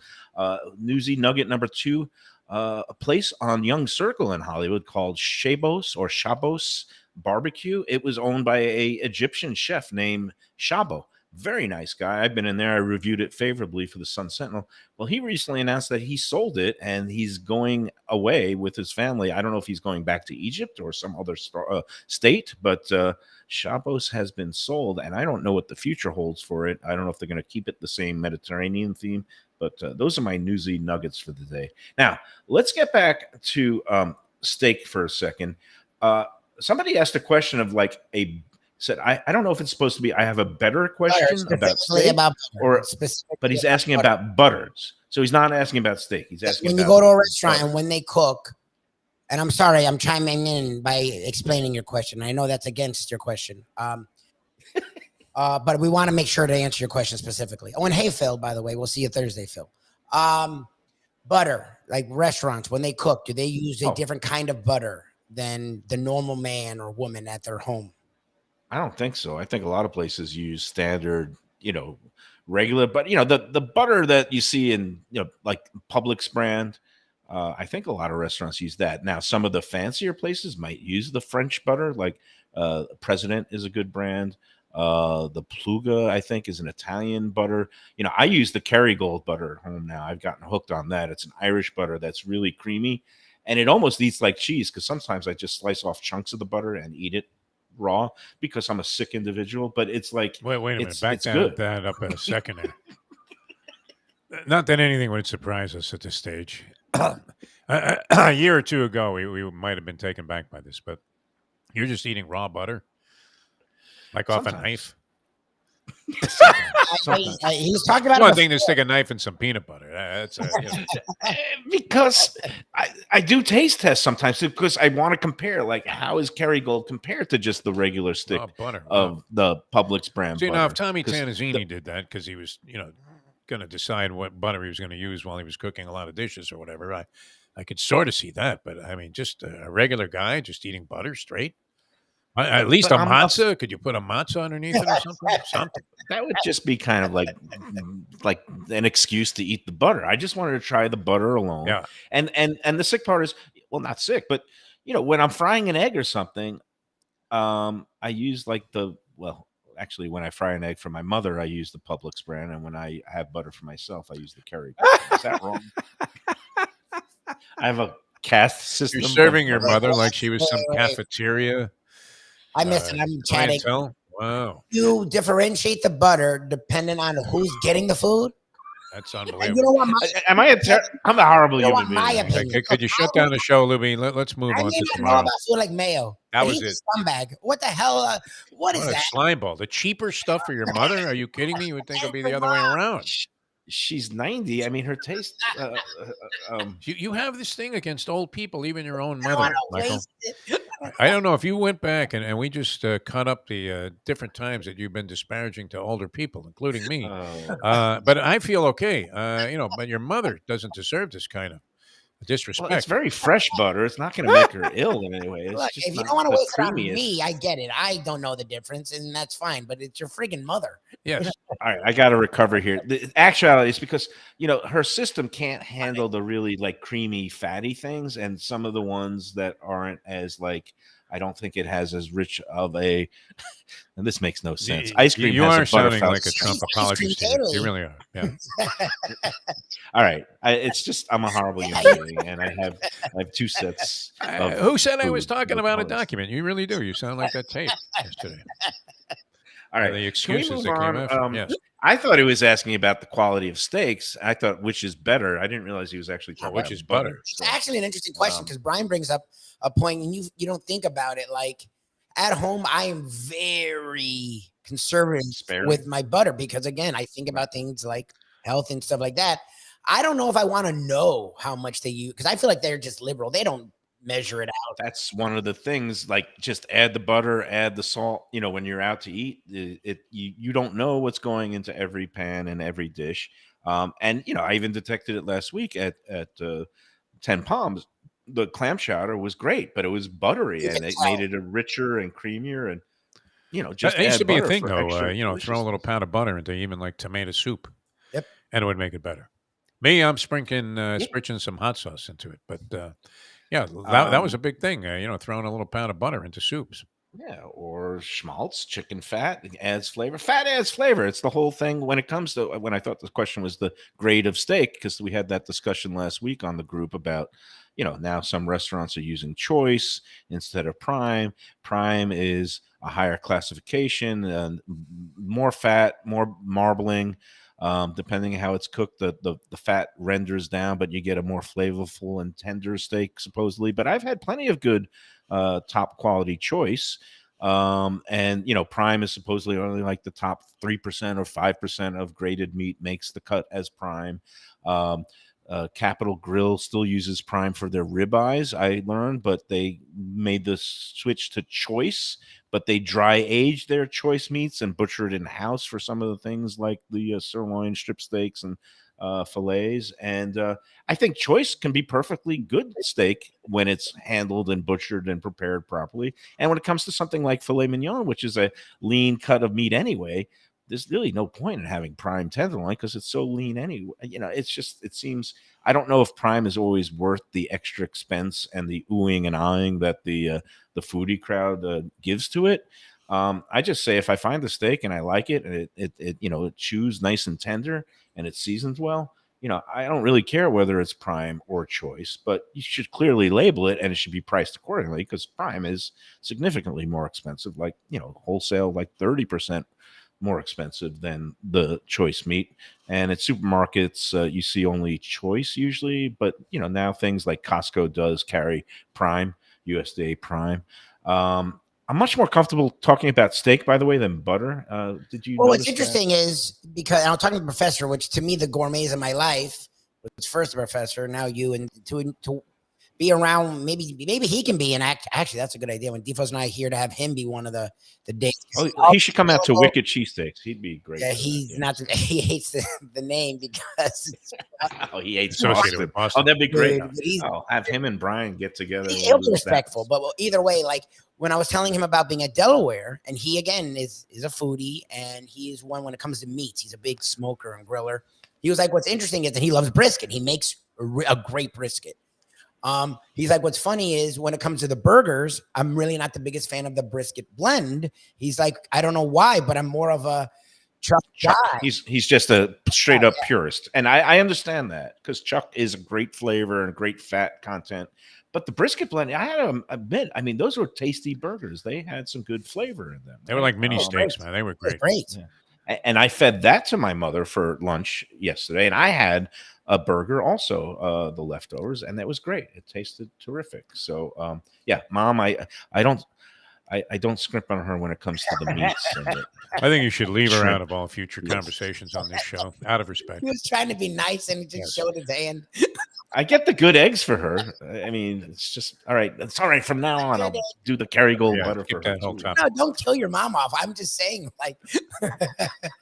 Newsy nugget number two, a place on Young Circle in Hollywood called Shabos Barbecue. It was owned by a Egyptian chef named Shabo. Very nice guy. I've been in there. I reviewed it favorably for the Sun Sentinel. Well, he recently announced that he sold it and he's going away with his family. I don't know if he's going back to Egypt or some other state, but Shabos has been sold, and I don't know what the future holds for it. I don't know if they're going to keep it the same Mediterranean theme, but those are my newsy nuggets for the day. Now, let's get back to steak for a second. Somebody asked a question of like said, I don't know if it's supposed to be, I have a better question about steak, but he's asking about butters. So he's not asking about steak. He's asking when you go to a restaurant and when they cook, and I'm sorry, I'm chiming in by explaining your question. I know that's against your question. But we want to make sure to answer your question specifically. Oh, and hey, Phil, by the way, we'll see you Thursday, Phil. Butter, like restaurants, when they cook, do they use a different kind of butter than the normal man or woman at their home? I don't think so. I think a lot of places use standard, regular, but the butter that you see in, like Publix brand, I think a lot of restaurants use that. Now, some of the fancier places might use the French butter, like President is a good brand. The Pluga, I think, is an Italian butter. I use the Kerrygold butter at home now. I've gotten hooked on that. It's an Irish butter that's really creamy, and it almost eats like cheese, because sometimes I just slice off chunks of the butter and eat it raw because I'm a sick individual. But it's like, wait a minute, back that up a second. Not that anything would surprise us at this stage. A year or two ago, we might have been taken back by this, but you're just eating raw butter, like off a Sometimes. knife. He's talking about One thing to stick a knife in some peanut butter. That's Because I do taste test sometimes because I want to compare, like, how is Kerrygold compared to just the regular stick butter of the Publix brand See, butter? now if Tommy 'Cause Tanazzini did that because he was, going to decide what butter he was going to use while he was cooking a lot of dishes or whatever, I could sort of see that. But I mean, just a regular guy just eating butter straight. At least but a I'm matzah. Could you put a matzah underneath it or something? Something. that would just be kind of like an excuse to eat the butter. I just wanted to try the butter alone. Yeah. And the sick part is, well, not sick, but when I'm frying an egg or something, I use actually, when I fry an egg for my mother, I use the Publix brand, and when I have butter for myself, I use the Kerrygold. Is that wrong? I have a caste system. You're serving your mother like she was some cafeteria. I missed it. I'm chatting. Wow. You differentiate the butter depending on who's getting the food. That's And unbelievable. you know what? I'm a horrible You know human what my being. opinion- Could you shut down the show, Lubie? Let's move I on may to not know tomorrow. about food like Mayo. That but was he's it. a scumbag. What the hell? What is What a that? slime ball. The cheaper stuff for your mother? Are you kidding me? You would think it'd be the other way around. She's 90. I mean, her taste. You have this thing against old people, even your own I don't mother, wanna Michael. waste it. I don't know if you went back and we just cut up the different times that you've been disparaging to older people, including me. But I feel okay. But your mother doesn't deserve this kind of disrespect. Well, it's very fresh butter. It's not going to make her ill in any way. It's Look, just if you not don't want to the waste it on creamiest. me, I get it. I don't know the difference, and that's fine. But it's your friggin' mother. Yes. All right, I got to recover here. The actuality is because her system can't handle the really creamy, fatty things, and some of the ones that aren't as I don't think it has as rich of a. And this makes no sense. Ice cream. You has are a sounding butterfelt like a Trump apologist. You really are. Yeah. All right. It's just I'm a horrible human being, and I have 2 sets. Who said I was food talking about a components. document? You really do. You sound like that tape yesterday. All right. The Can we excuses move that came on? after. Yes. I thought he was asking about the quality of steaks. I thought which is better. I didn't realize he was actually talking which about is butter. It's actually an interesting question because Brian brings up a point, and you don't think about it. Like at home, I am very conservative with my butter because, again, I think about things like health and stuff like that. I don't know if I want to know how much they use because I feel like they're just liberal. They don't measure it out. That's one of the things. Just add the butter, add the salt. When you're out to eat, you don't know what's going into every pan and every dish. And I even detected it last week at 10 Palms. The clam chowder was great, but it was buttery, and it made it a richer and creamier. And just That used to be a butter thing, for though. extra Throw a little pound of butter into even tomato soup. Yep, and it would make it better. Me, I'm sprinkling some hot sauce into it, but that was a big thing. Throwing a little pound of butter into soups. Yeah, or schmaltz, chicken fat adds flavor. Fat adds flavor. It's the whole thing when it comes to when I thought the question was the grade of steak, because we had that discussion last week on the group about, now some restaurants are using choice instead of prime. Prime is a higher classification, and more fat, more marbling. Depending on how it's cooked, the fat renders down, but you get a more flavorful and tender steak, supposedly. But I've had plenty of good top quality choice. And prime is supposedly only the top 3% or 5% of graded meat makes the cut as prime. Capital Grill still uses prime for their ribeyes, I learned, but they made the switch to choice, but they dry age their choice meats and butcher it in house for some of the things like the sirloin strip steaks and fillets. And I think choice can be perfectly good steak when it's handled and butchered and prepared properly. And when it comes to something like filet mignon, which is a lean cut of meat anyway, there's really no point in having prime tenderloin because it's so lean anyway. It's just, it seems, I don't know if prime is always worth the extra expense and the oohing and ahhing that the foodie crowd gives to it. I just say if I find the steak and I like it and it chews nice and tender and it seasons well, I don't really care whether it's prime or choice, but you should clearly label it and it should be priced accordingly because prime is significantly more expensive, wholesale, 30% more expensive than the choice meat. And at supermarkets, you see only choice usually, but now things like Costco does carry Prime, USDA Prime. I'm much more comfortable talking about steak, by the way, than butter. Did you Well, notice what's interesting is because I'm talking to the professor, which to me, the gourmets of my life was first a professor, now you, and to be around, maybe he can be an act. Actually, that's a good idea. When Defo's not here, to have him be one of the days. Oh, he should come out to Wicked Cheesesteaks. He'd be great. Yeah, he's not. He hates the name because he hates associated with Boston. Oh, that'd be great. Dude, I'll have him and Brian get together. He'll be respectful, but either way, like when I was telling him about being at Delaware, and he again is a foodie, and he is one when it comes to meats. He's a big smoker and griller. He was like, "What's interesting is that he loves brisket. He makes a great brisket." He's like, what's funny is when it comes to the burgers, I'm really not the biggest fan of the brisket blend. He's like, I don't know why, but I'm more of a Chuck guy. He's just a straight up purist. And I understand that because Chuck is a great flavor and great fat content. But the brisket blend, I had to admit, I mean, those were tasty burgers. They had some good flavor in them. They were like mini steaks, man. They were great. Yeah. And I fed that to my mother for lunch yesterday. And I had a burger also, the leftovers, and that was great. It tasted terrific. So yeah, Mom, I don't scrimp on her when it comes to the meats. I think you should leave her out of all future conversations on this show, out of respect. He was trying to be nice and he just showed his hand. I get the good eggs for her. I mean, it's just all right. It's all right from now on. I'll do the Kerrygold butter for her. No, don't kill your mom off. I'm just saying, like,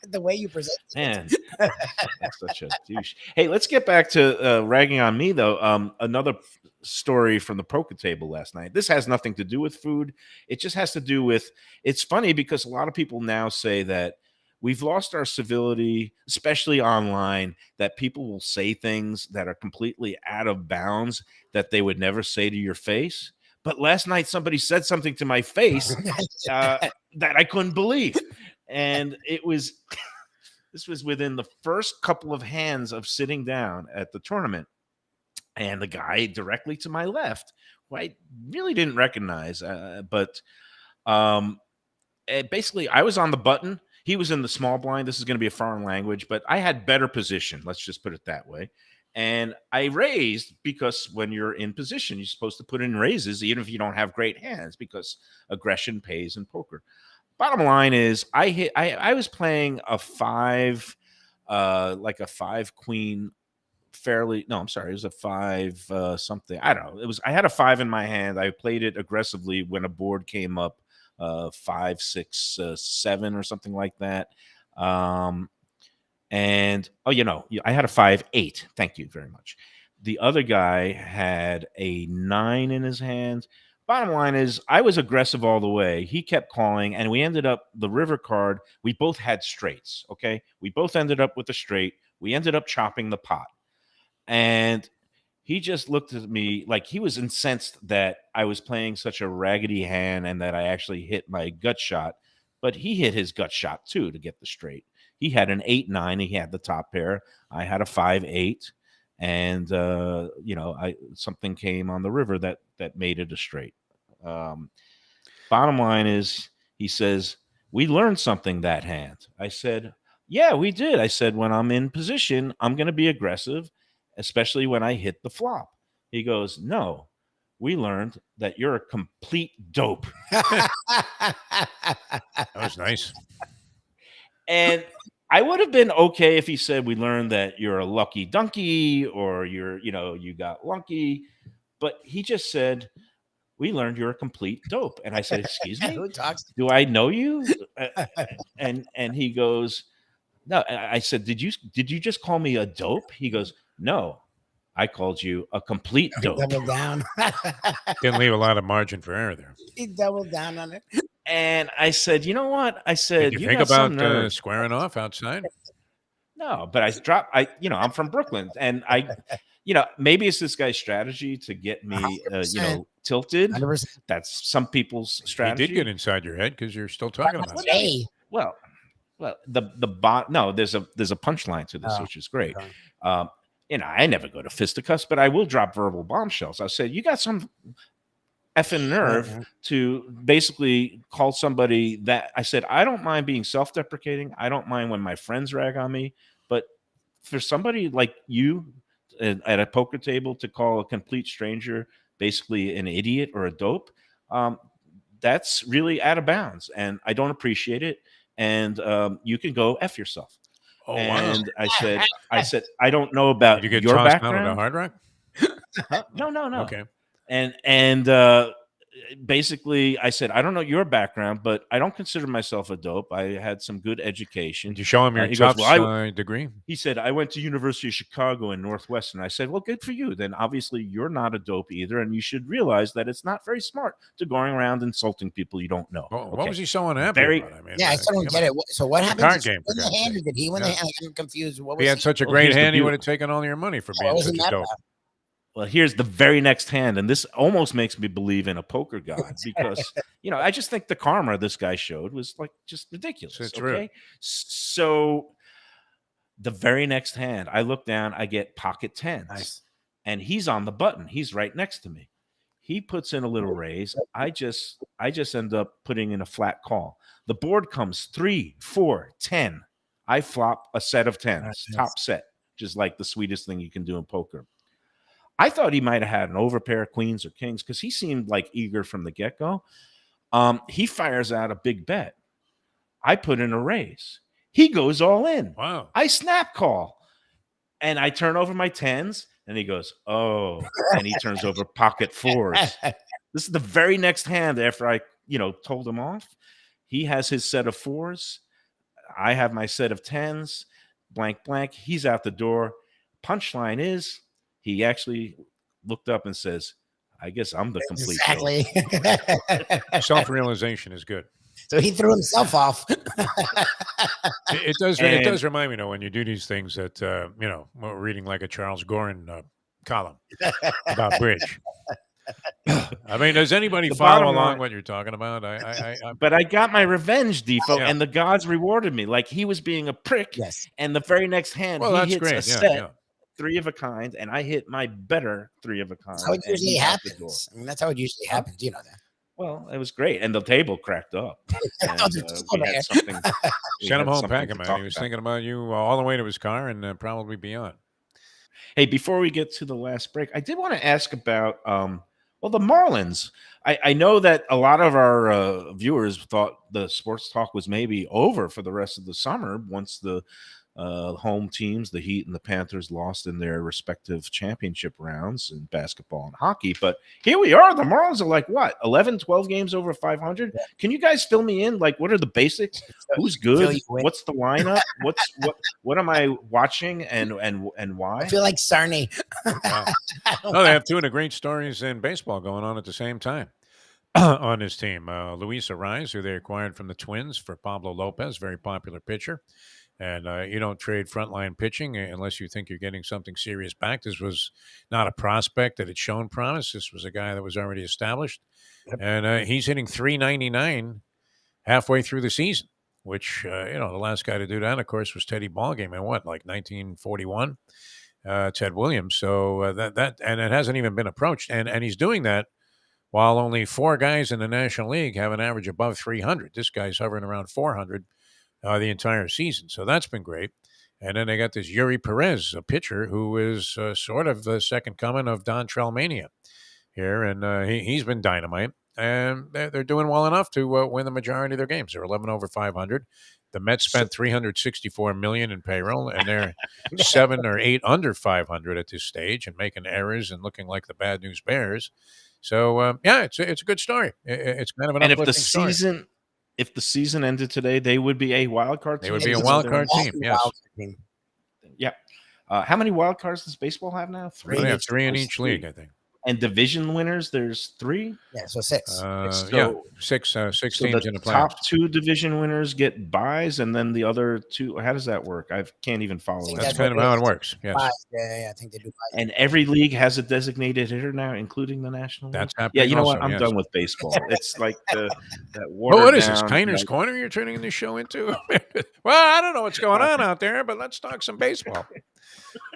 the way you present it. Man, that's such a douche. Hey, let's get back to ragging on me, though. Another story from the poker table last night. This has nothing to do with food. It just has to do with, it's funny because a lot of people now say that we've lost our civility, especially online, that people will say things that are completely out of bounds that they would never say to your face. But last night, somebody said something to my face that I couldn't believe. And this was within the first couple of hands of sitting down at the tournament. And the guy directly to my left, who I really didn't recognize, but basically I was on the button. He was in the small blind. This is going to be a foreign language, but I had better position. Let's just put it that way. And I raised because when you're in position, you're supposed to put in raises, even if you don't have great hands, because aggression pays in poker. Bottom line is I was playing a five, like a 5-queen fairly. No, I'm sorry. It was a 5 something. I don't know. I had a 5 in my hand. I played it aggressively when a board came up 5, 6, 7 or something like that. And I had a 5-8. Thank you very much. The other guy had a 9 in his hand. Bottom line is I was aggressive all the way. He kept calling, and we ended up the river card. We both had straights. Okay. We both ended up with a straight. We ended up chopping the pot. And he just looked at me like he was incensed that I was playing such a raggedy hand and that I actually hit my gut shot. But he hit his gut shot, too, to get the straight. He had an 8-9. He had the top pair. I had a 5-8. And, something came on the river that made it a straight. Bottom line is, he says, we learned something that hand. I said, yeah, we did. I said, when I'm in position, I'm going to be aggressive, especially when I hit the flop. He goes, no, we learned that you're a complete dope. That was nice. And I would have been okay if he said, we learned that you're a lucky donkey or you got lucky. But he just said, we learned you're a complete dope. And I said, excuse me, do I know you? And he goes, no. I said, did you just call me a dope? He goes, no, I called you a complete dope. Double down. Didn't leave a lot of margin for error there. He doubled down on it. And I said, you know what? I said, did you think about squaring off outside? No, but I'm from Brooklyn, and maybe it's this guy's strategy to get me, tilted. 100%. That's some people's strategy. He did get inside your head because you're still talking about it. Hey. Well, the bot. No, there's a punchline to this, which is great. I never go to fisticuffs, but I will drop verbal bombshells. I said, you got some effing nerve to basically call somebody that I said, I don't mind being self-deprecating. I don't mind when my friends rag on me, but for somebody like you at a poker table to call a complete stranger basically an idiot or a dope, that's really out of bounds, and I don't appreciate it. And you can go F yourself. Oh, And wow. I said, I don't know about Did you get your tossed out of the background. Hard Rock? No. Okay. And basically, I said, I don't know your background, but I don't consider myself a dope. I had some good education. Did you show him your He goes, Tufts degree? He said, I went to University of Chicago in Northwestern. I said, well, good for you. Then obviously you're not a dope either, and you should realize that it's not very smart to going around insulting people you don't know. Well, what was he so unhappy about? I mean, I still don't get it. So what happened? Card game. Win the hand, or did he win the hand? I'm confused. What was he had such a great hand, he would have beautiful taken all your money for being such a dope. Well, here's the very next hand, and this almost makes me believe in a poker god because I just think the karma this guy showed was like just ridiculous. It's okay, so the very next hand, I look down, I get pocket tens, and he's on the button. He's right next to me. He puts in a little raise. I just end up putting in a flat call. The board comes 3, 4, 10. I flop a set of tens, top set, just like the sweetest thing you can do in poker. I thought he might have had an overpair of queens or kings because he seemed like eager from the get-go. He fires out a big bet. I put in a raise. He goes all in. Wow. I snap call. And I turn over my tens, and he goes, oh, and he turns over pocket fours. This is the very next hand after I, told him off. He has his set of fours. I have my set of tens, blank, blank. He's out the door. Punchline is, he actually looked up and says, I guess I'm the complete Exactly. Self-realization is good. So he threw himself off. It does remind me, when you do these things that, we're reading like a Charles Gorin column about bridge. I mean, does anybody follow along what you're talking about? But I got my revenge, Defo, and the gods rewarded me. Like he was being a prick. Yes. And the very next hand, he hits great. a set. 3 of a kind, and I hit my better 3 of a kind. That's how it usually happens. I mean, that's how it usually happens. You know that. Well, it was great, and the table cracked up. And, we had Sent him home packing, man. He was thinking about you all the way to his car and probably beyond. Hey, before we get to the last break, I did want to ask about the Marlins. I know that a lot of our viewers thought the sports talk was maybe over for the rest of the summer once the home teams, the Heat and the Panthers, lost in their respective championship rounds in basketball and hockey. But here we are. The Marlins are like, what, 11, 12 games over 500? Yeah. Can you guys fill me in? Like, what are the basics? Who's good? What's the lineup? What am I watching and why? I feel like Sarney. Wow. No, they have two of the great stories in baseball going on at the same time on his team. Luis Arraez, who they acquired from the Twins for Pablo Lopez, very popular pitcher. And you don't trade frontline pitching unless you think you're getting something serious back. This was not a prospect that had shown promise. This was a guy that was already established. Yep. And he's hitting .399 halfway through the season, which, the last guy to do that, of course, was Teddy Ballgame in 1941, Ted Williams. So that and it hasn't even been approached. And he's doing that while only 4 guys in the National League have an average above 300. This guy's hovering around 400. The entire season. So that's been great. And then they got this Yuri Perez, a pitcher who is sort of the second coming of Don Trellmania here. And he's been dynamite. And they're doing well enough to win the majority of their games. They're 11 over 500. The Mets spent $364 million in payroll, and they're 7 or 8 under 500 at this stage and making errors and looking like the bad news Bears. So, it's a good story. It's kind of an uplifting story. If the season ended today, they would be a wild card team. They would be a wild card team, yes. Yeah. How many wild cards does baseball have now? 3? They have 3 in each league, I think. And division winners, there's 3? Yeah, so 6. Six so teams in the playoffs. Top 2 division winners get buys, and then the other 2. How does that work? I can't even follow it. That's kind of how it works. Yes. Yeah, I think they do buys. And every league has a designated hitter now, inclling the National League. That's happening. Yeah, you know also, what? I'm yes. done with baseball. It's like that water. What is this? Kiner's Corner you're turning this show into? Well, I don't know what's going on out there, but let's talk some baseball.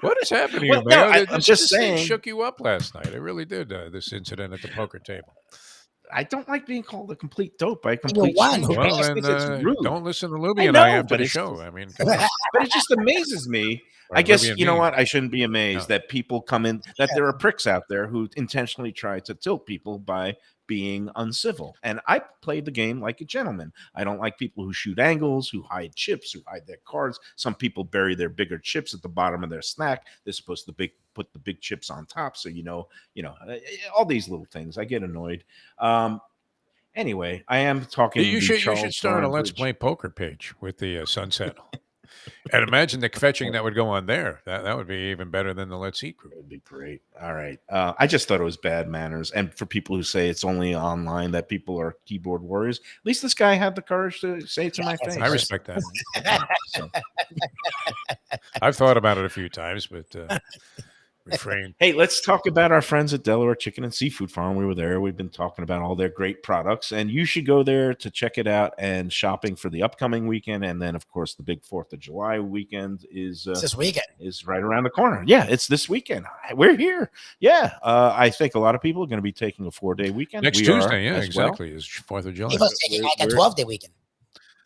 What is happening to Well, you, no, Mayo? I'm just This thing saying. shook you up last night. It really did. This incident at the poker table. I don't like being called a complete dope by a You complete won. Who stranger. I Well, just then think it's rude. don't listen to Lubie I and I know, after but the it's show. just, I mean, come on. but it just amazes me. Or I guess Lubie and you know me. what? I shouldn't be amazed No. that people come in. That there are pricks out there who intentionally try to tilt people by being uncivil. And I played the game like a gentleman. I don't like people who shoot angles, who hide chips, who hide their cards. Some people bury their bigger chips at the bottom of their snack. They're supposed to put the big chips on top, so all these little things. I get annoyed. Anyway, I am talking You the should Charles start a Darn Let's Bridge. Play poker page with the Sunset. And imagine the fetching that would go on there. That would be even better than the Let's Eat group. It would be great. All right. I just thought it was bad manners. And for people who say it's only online that people are keyboard warriors, at least this guy had the courage to say it to my face. I respect that. So, I've thought about it a few times, but refrain. hey, let's talk about our friends at Delaware Chicken and Seafood Farm. We were there. We've been talking about all their great products, and you should go there to check it out and shopping for the upcoming weekend. And then, of course, the big 4th of July weekend is this weekend. Is right around the corner. Yeah, it's this weekend. We're here. Yeah, I think a lot of people are going to be taking a 4-day weekend. Next Tuesday, yeah, exactly. Is 4th of July. People taking like a 12-day weekend.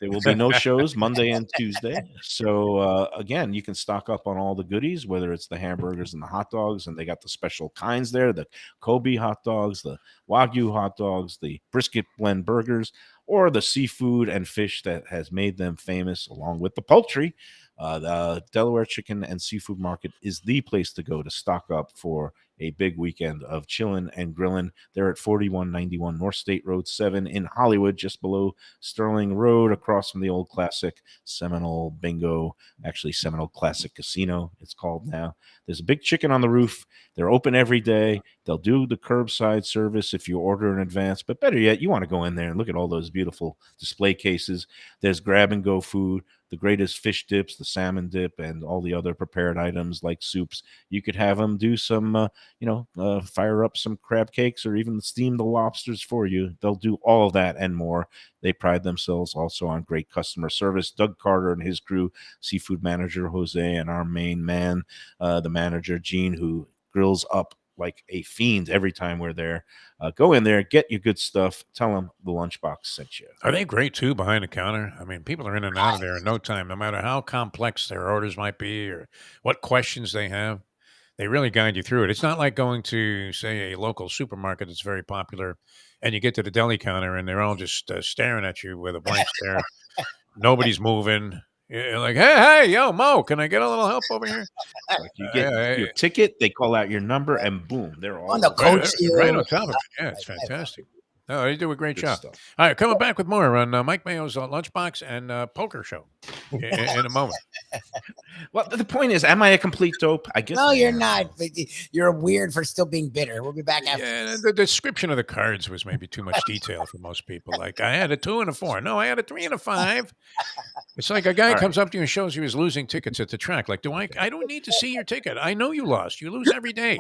There will be no shows Monday and Tuesday. So, again, you can stock up on all the goodies, whether it's the hamburgers and the hot dogs, and they got the special kinds there, the Kobe hot dogs, the Wagyu hot dogs, the brisket blend burgers, or the seafood and fish that has made them famous, along with the poultry. The Delaware Chicken and Seafood Market is the place to go to stock up for a big weekend of chilling and grilling. They're at 4191 North State Road 7 in Hollywood, just below Sterling Road, across from the old classic Seminole Bingo, actually Seminole Classic Casino, it's called now. There's a big chicken on the roof. They're open every day. They'll do the curbside service if you order in advance. But better yet, you want to go in there and look at all those beautiful display cases. There's grab-and-go food, the greatest fish dips, the salmon dip, and all the other prepared items like soups. You could have them do some, fire up some crab cakes or even steam the lobsters for you. They'll do all of that and more. They pride themselves also on great customer service. Doug Carter and his crew, seafood manager Jose, and our main man, the manager Gene, who grills up like a fiend every time we're there. Go in there, get your good stuff. Tell them the Lunchbox sent you. Are they great too behind the counter? I mean, people are in and out of there in no time, no matter how complex their orders might be or what questions they have. They really guide you through it. It's not like going to, say, a local supermarket that's very popular, and you get to the deli counter and they're all just staring at you with a blank stare. Nobody's moving. You're like, hey, yo, Mo, can I get a little help over here? Like you get your ticket, they call out your number, and boom, they're all On the coach right on top of it. Yeah, it's fantastic. No, they do a great job. Stuff. All right, coming back with more on Mike Mayo's Lunchbox and Poker Show in a moment. Well, the point is, am I a complete dope? I guess. No, you're not. But you're weird for still being bitter. We'll be back after. Yeah, the description of the cards was maybe too much detail for most people. Like, I had a 2 and a 4. No, I had a 3 and a 5. It's like a guy comes up to you and shows you he's losing tickets at the track. Like, I don't need to see your ticket. I know you lost. You lose every day.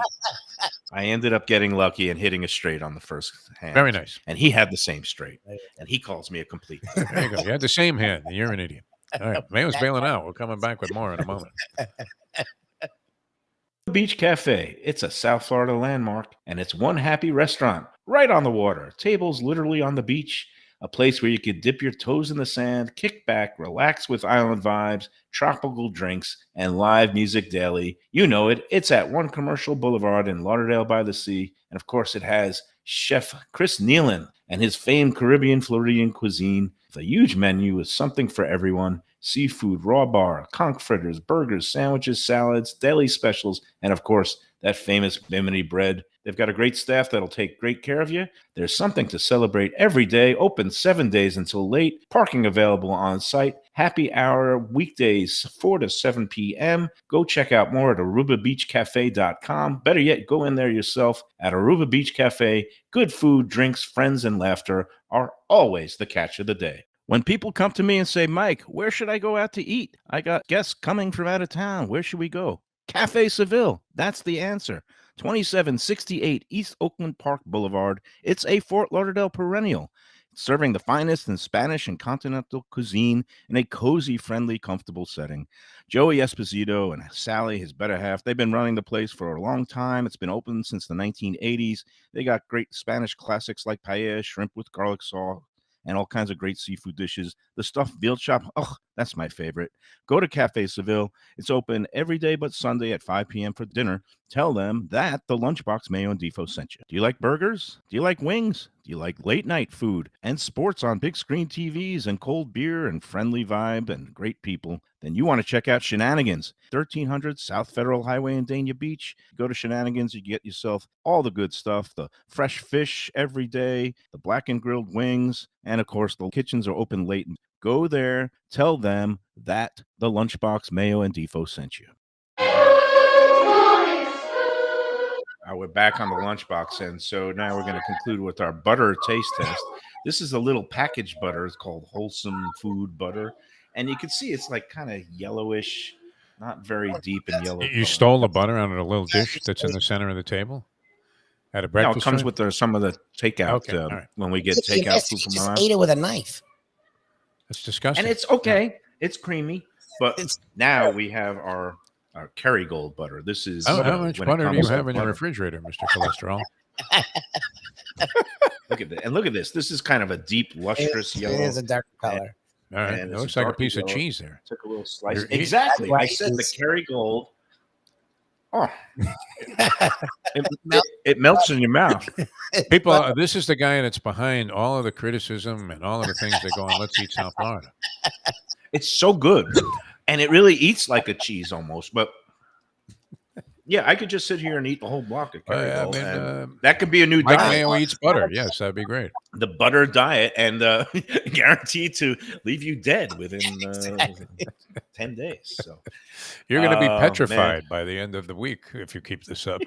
I ended up getting lucky and hitting a straight on the first hand. Very nice. And he had the same straight. And he calls me a complete dope. There you go. You had the same hand. You're an idiot. All right. Mayo's bailing out. We're coming back with more in a moment. Beach Cafe. It's a South Florida landmark, and it's one happy restaurant right on the water. Tables literally on the beach. A place where you could dip your toes in the sand, kick back, relax with island vibes, tropical drinks, and live music daily. You know it. It's at One Commercial Boulevard in Lauderdale by the Sea. And of course, it has Chef Chris Nealon and his famed Caribbean Floridian cuisine. The huge menu with something for everyone. Seafood, raw bar, conch fritters, burgers, sandwiches, salads, deli specials, and of course, that famous Bimini bread. They've got a great staff that'll take great care of you. There's something to celebrate every day. Open 7 days until late. Parking available on site. Happy hour weekdays 4 to 7 p.m. Go check out more at arubabeachcafe.com. Better yet, go in there yourself at Aruba Beach Cafe. Good food, drinks, friends, and laughter are always the catch of the day. When people come to me and say, Mike, where should I go out to eat? I got guests coming from out of town. Where should we go? Cafe Seville. That's the answer. 2768 East Oakland Park Boulevard. It's a Fort Lauderdale perennial. serving the finest in Spanish and continental cuisine in a cozy, friendly, comfortable setting. Joey Esposito and Sally, his better half, they've been running the place for a long time. It's been open since the 1980s. They got great Spanish classics like paella, shrimp with garlic sauce, and all kinds of great seafood dishes. The stuffed veal chop, oh, that's my favorite. Go to Cafe Seville. It's open every day but Sunday at 5 p.m. for dinner. Tell them that the Lunchbox Mayo and Defo sent you. Do you like burgers? Do you like wings? Do you like late night food and sports on big screen TVs and cold beer and friendly vibe and great people? Then you want to check out Shenanigans, 1300 South Federal Highway in Dania Beach. Go to Shenanigans, you get yourself all the good stuff, the fresh fish every day, the black and grilled wings, and of course, the kitchens are open late. Go there, tell them that the Lunchbox Mayo and Defo sent you. We're back on the Lunchbox, and so now we're going to conclude with our butter taste test. This is a little packaged butter. It's called Wholesome Food Butter, and you can see it's like kind of yellowish, not very deep in yellow. You stole the butter out of a little dish that's in the center of the table at a breakfast. No, it comes with some of the takeout right. when we get takeout food from just ate it with a knife. It's disgusting, and it's okay. Yeah. It's creamy, but now we have our Kerrygold butter. This is how much butter do you have in your refrigerator, Mr. Cholesterol? Look at that, and look at this. This is kind of a deep, lustrous yellow. It is a dark color. All right, it looks like a piece of cheese there. Took a little slice. Exactly. I said the Kerrygold. Oh, it melts in your mouth. People, this is the guy that's behind all of the criticism and all of the things that go on Let's Eat South Florida. It's so good. And it really eats like a cheese almost. But yeah, I could just sit here and eat the whole block of Kerrygold. That could be a new Mike diet. Mayo eats butter. Yes, that'd be great. The butter diet, and guaranteed to leave you dead within 10 days. So you're going to be petrified by the end of the week if you keep this up.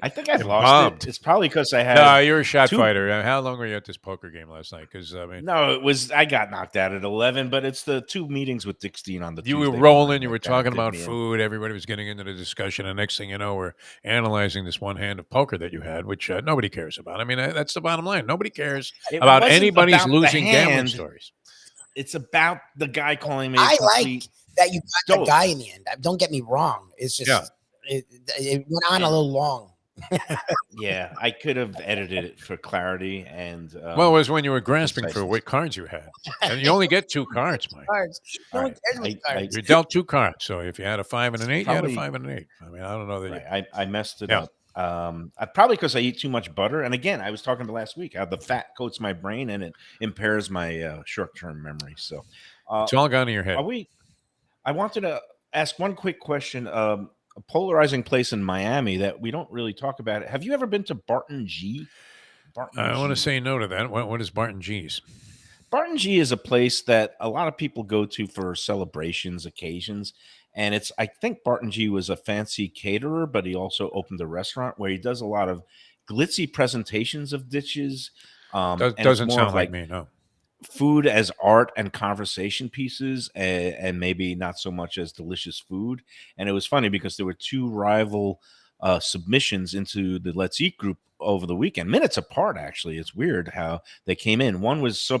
I think I've lost it. It's probably because I had. No, you're a shot fighter. How long were you at this poker game last night? Because no, I got knocked out at 11. But it's the 2 meetings with Dick Steen on the. You were rolling. You were talking about food. Everybody was getting into the discussion. And next thing you know, we're analyzing this one hand of poker that you had, which nobody cares about. I mean, that's the bottom line. Nobody cares about anybody's losing gambling stories. It's about the guy calling me. I like that you got the guy in the end. Don't get me wrong. It's just. Yeah. It went on a little long. Yeah, I could have edited it for clarity. And well, it was when you were grasping for what cards you had. And you only get 2 cards, Mike. Cards. You dealt 2 cards. So if you had a 5 and an 8, you had a 5 and an 8. I mean, I don't know that I messed it up. Probably because I eat too much butter. And again, I was talking to last week how the fat coats my brain and it impairs my short-term memory. So it's all gone in your head. I wanted to ask one quick question. A polarizing place in Miami that we don't really talk about. Have you ever been to Barton G? I want to say no to that. What is Barton G's? Barton G is a place that a lot of people go to for celebrations, occasions. And I think Barton G was a fancy caterer, but he also opened a restaurant where he does a lot of glitzy presentations of dishes. Doesn't sound like me, no. Food as art and conversation pieces, and maybe not so much as delicious food. And it was funny because there were 2 rival submissions into the Let's Eat group over the weekend, minutes apart. Actually, it's weird how they came in. One was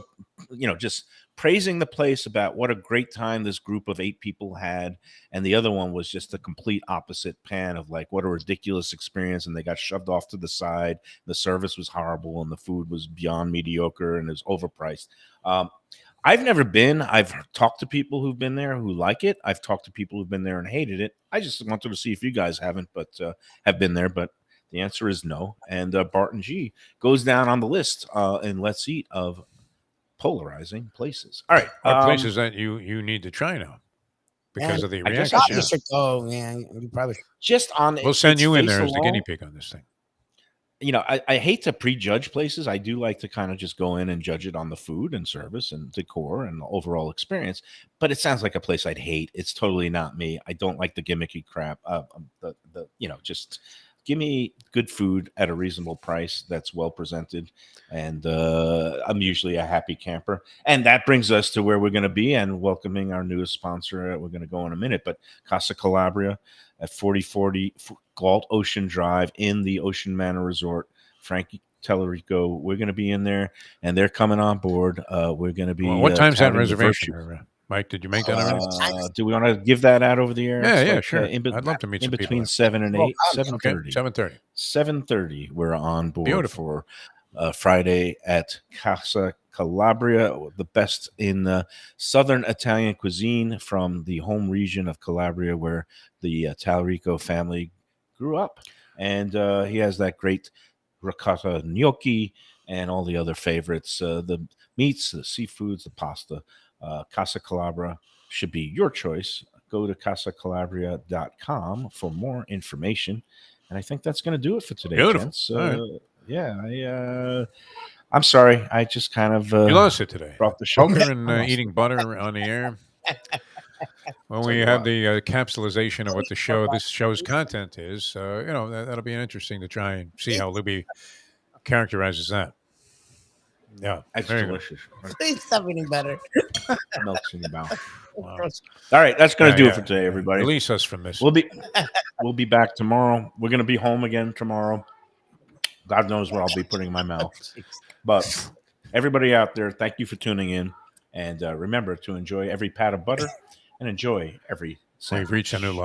just praising the place about what a great time this group of 8 people had, and the other one was just the complete opposite pan of like what a ridiculous experience, and they got shoved off to the side. The service was horrible, and the food was beyond mediocre, and it was overpriced. I've never been. I've talked to people who've been there who like it. I've talked to people who've been there and hated it. I just wanted to see if you guys haven't, but have been there. But the answer is no. And Barton G goes down on the list in Let's Eat of polarizing places. All right, places that you need to try now because of the reaction. Oh man, you probably just on. We'll send you in there as the guinea pig on this thing. I hate to prejudge places. I do like to kind of just go in and judge it on the food and service and decor and the overall experience. But it sounds like a place I'd hate. It's totally not me. I don't like the gimmicky crap. Just give me good food at a reasonable price that's well presented. And I'm usually a happy camper. And that brings us to where we're going to be and welcoming our newest sponsor. We're going to go in a minute, but Casa Calabria at 4040 Galt Ocean Drive in the Ocean Manor Resort. Frankie Tellerico. We're going to be in there, and they're coming on board. We're going to be. Well, what time's that touting the reservation? virtue. Mike, did you make that already? Do we want to give that out over the air? Yeah, It's yeah, like, sure. In I'd love to meet some people between there. 7 and 8. Okay, 7:30. 7:30. 7:30. We're on board Beautiful. for Friday at Casa Calabria, the best in Southern Italian cuisine from the home region of Calabria, where the Tallarico family grew up. And he has that great ricotta gnocchi and all the other favorites, the meats, the seafoods, the pasta. Casa Calabria should be your choice. Go to casacalabria.com for more information. And I think that's going to do it for today, Beautiful. gents. All right. Yeah, I'm sorry. I just kind of You lost it today. brought the show. Poker and eating butter on the air. When we have the capsulization of what this show's content is, that'll be interesting to try and see how Lubie characterizes that. Yeah, It's there you go. delicious. Please stop eating better. Melts in your mouth. Wow. All right, that's going to do Yeah, it for today, yeah. everybody. Release us from this. We'll be back tomorrow. We're going to be home again tomorrow. God knows where I'll be putting my mouth. But everybody out there, thank you for tuning in. And remember to enjoy every pat of butter and enjoy every We've reached a new low.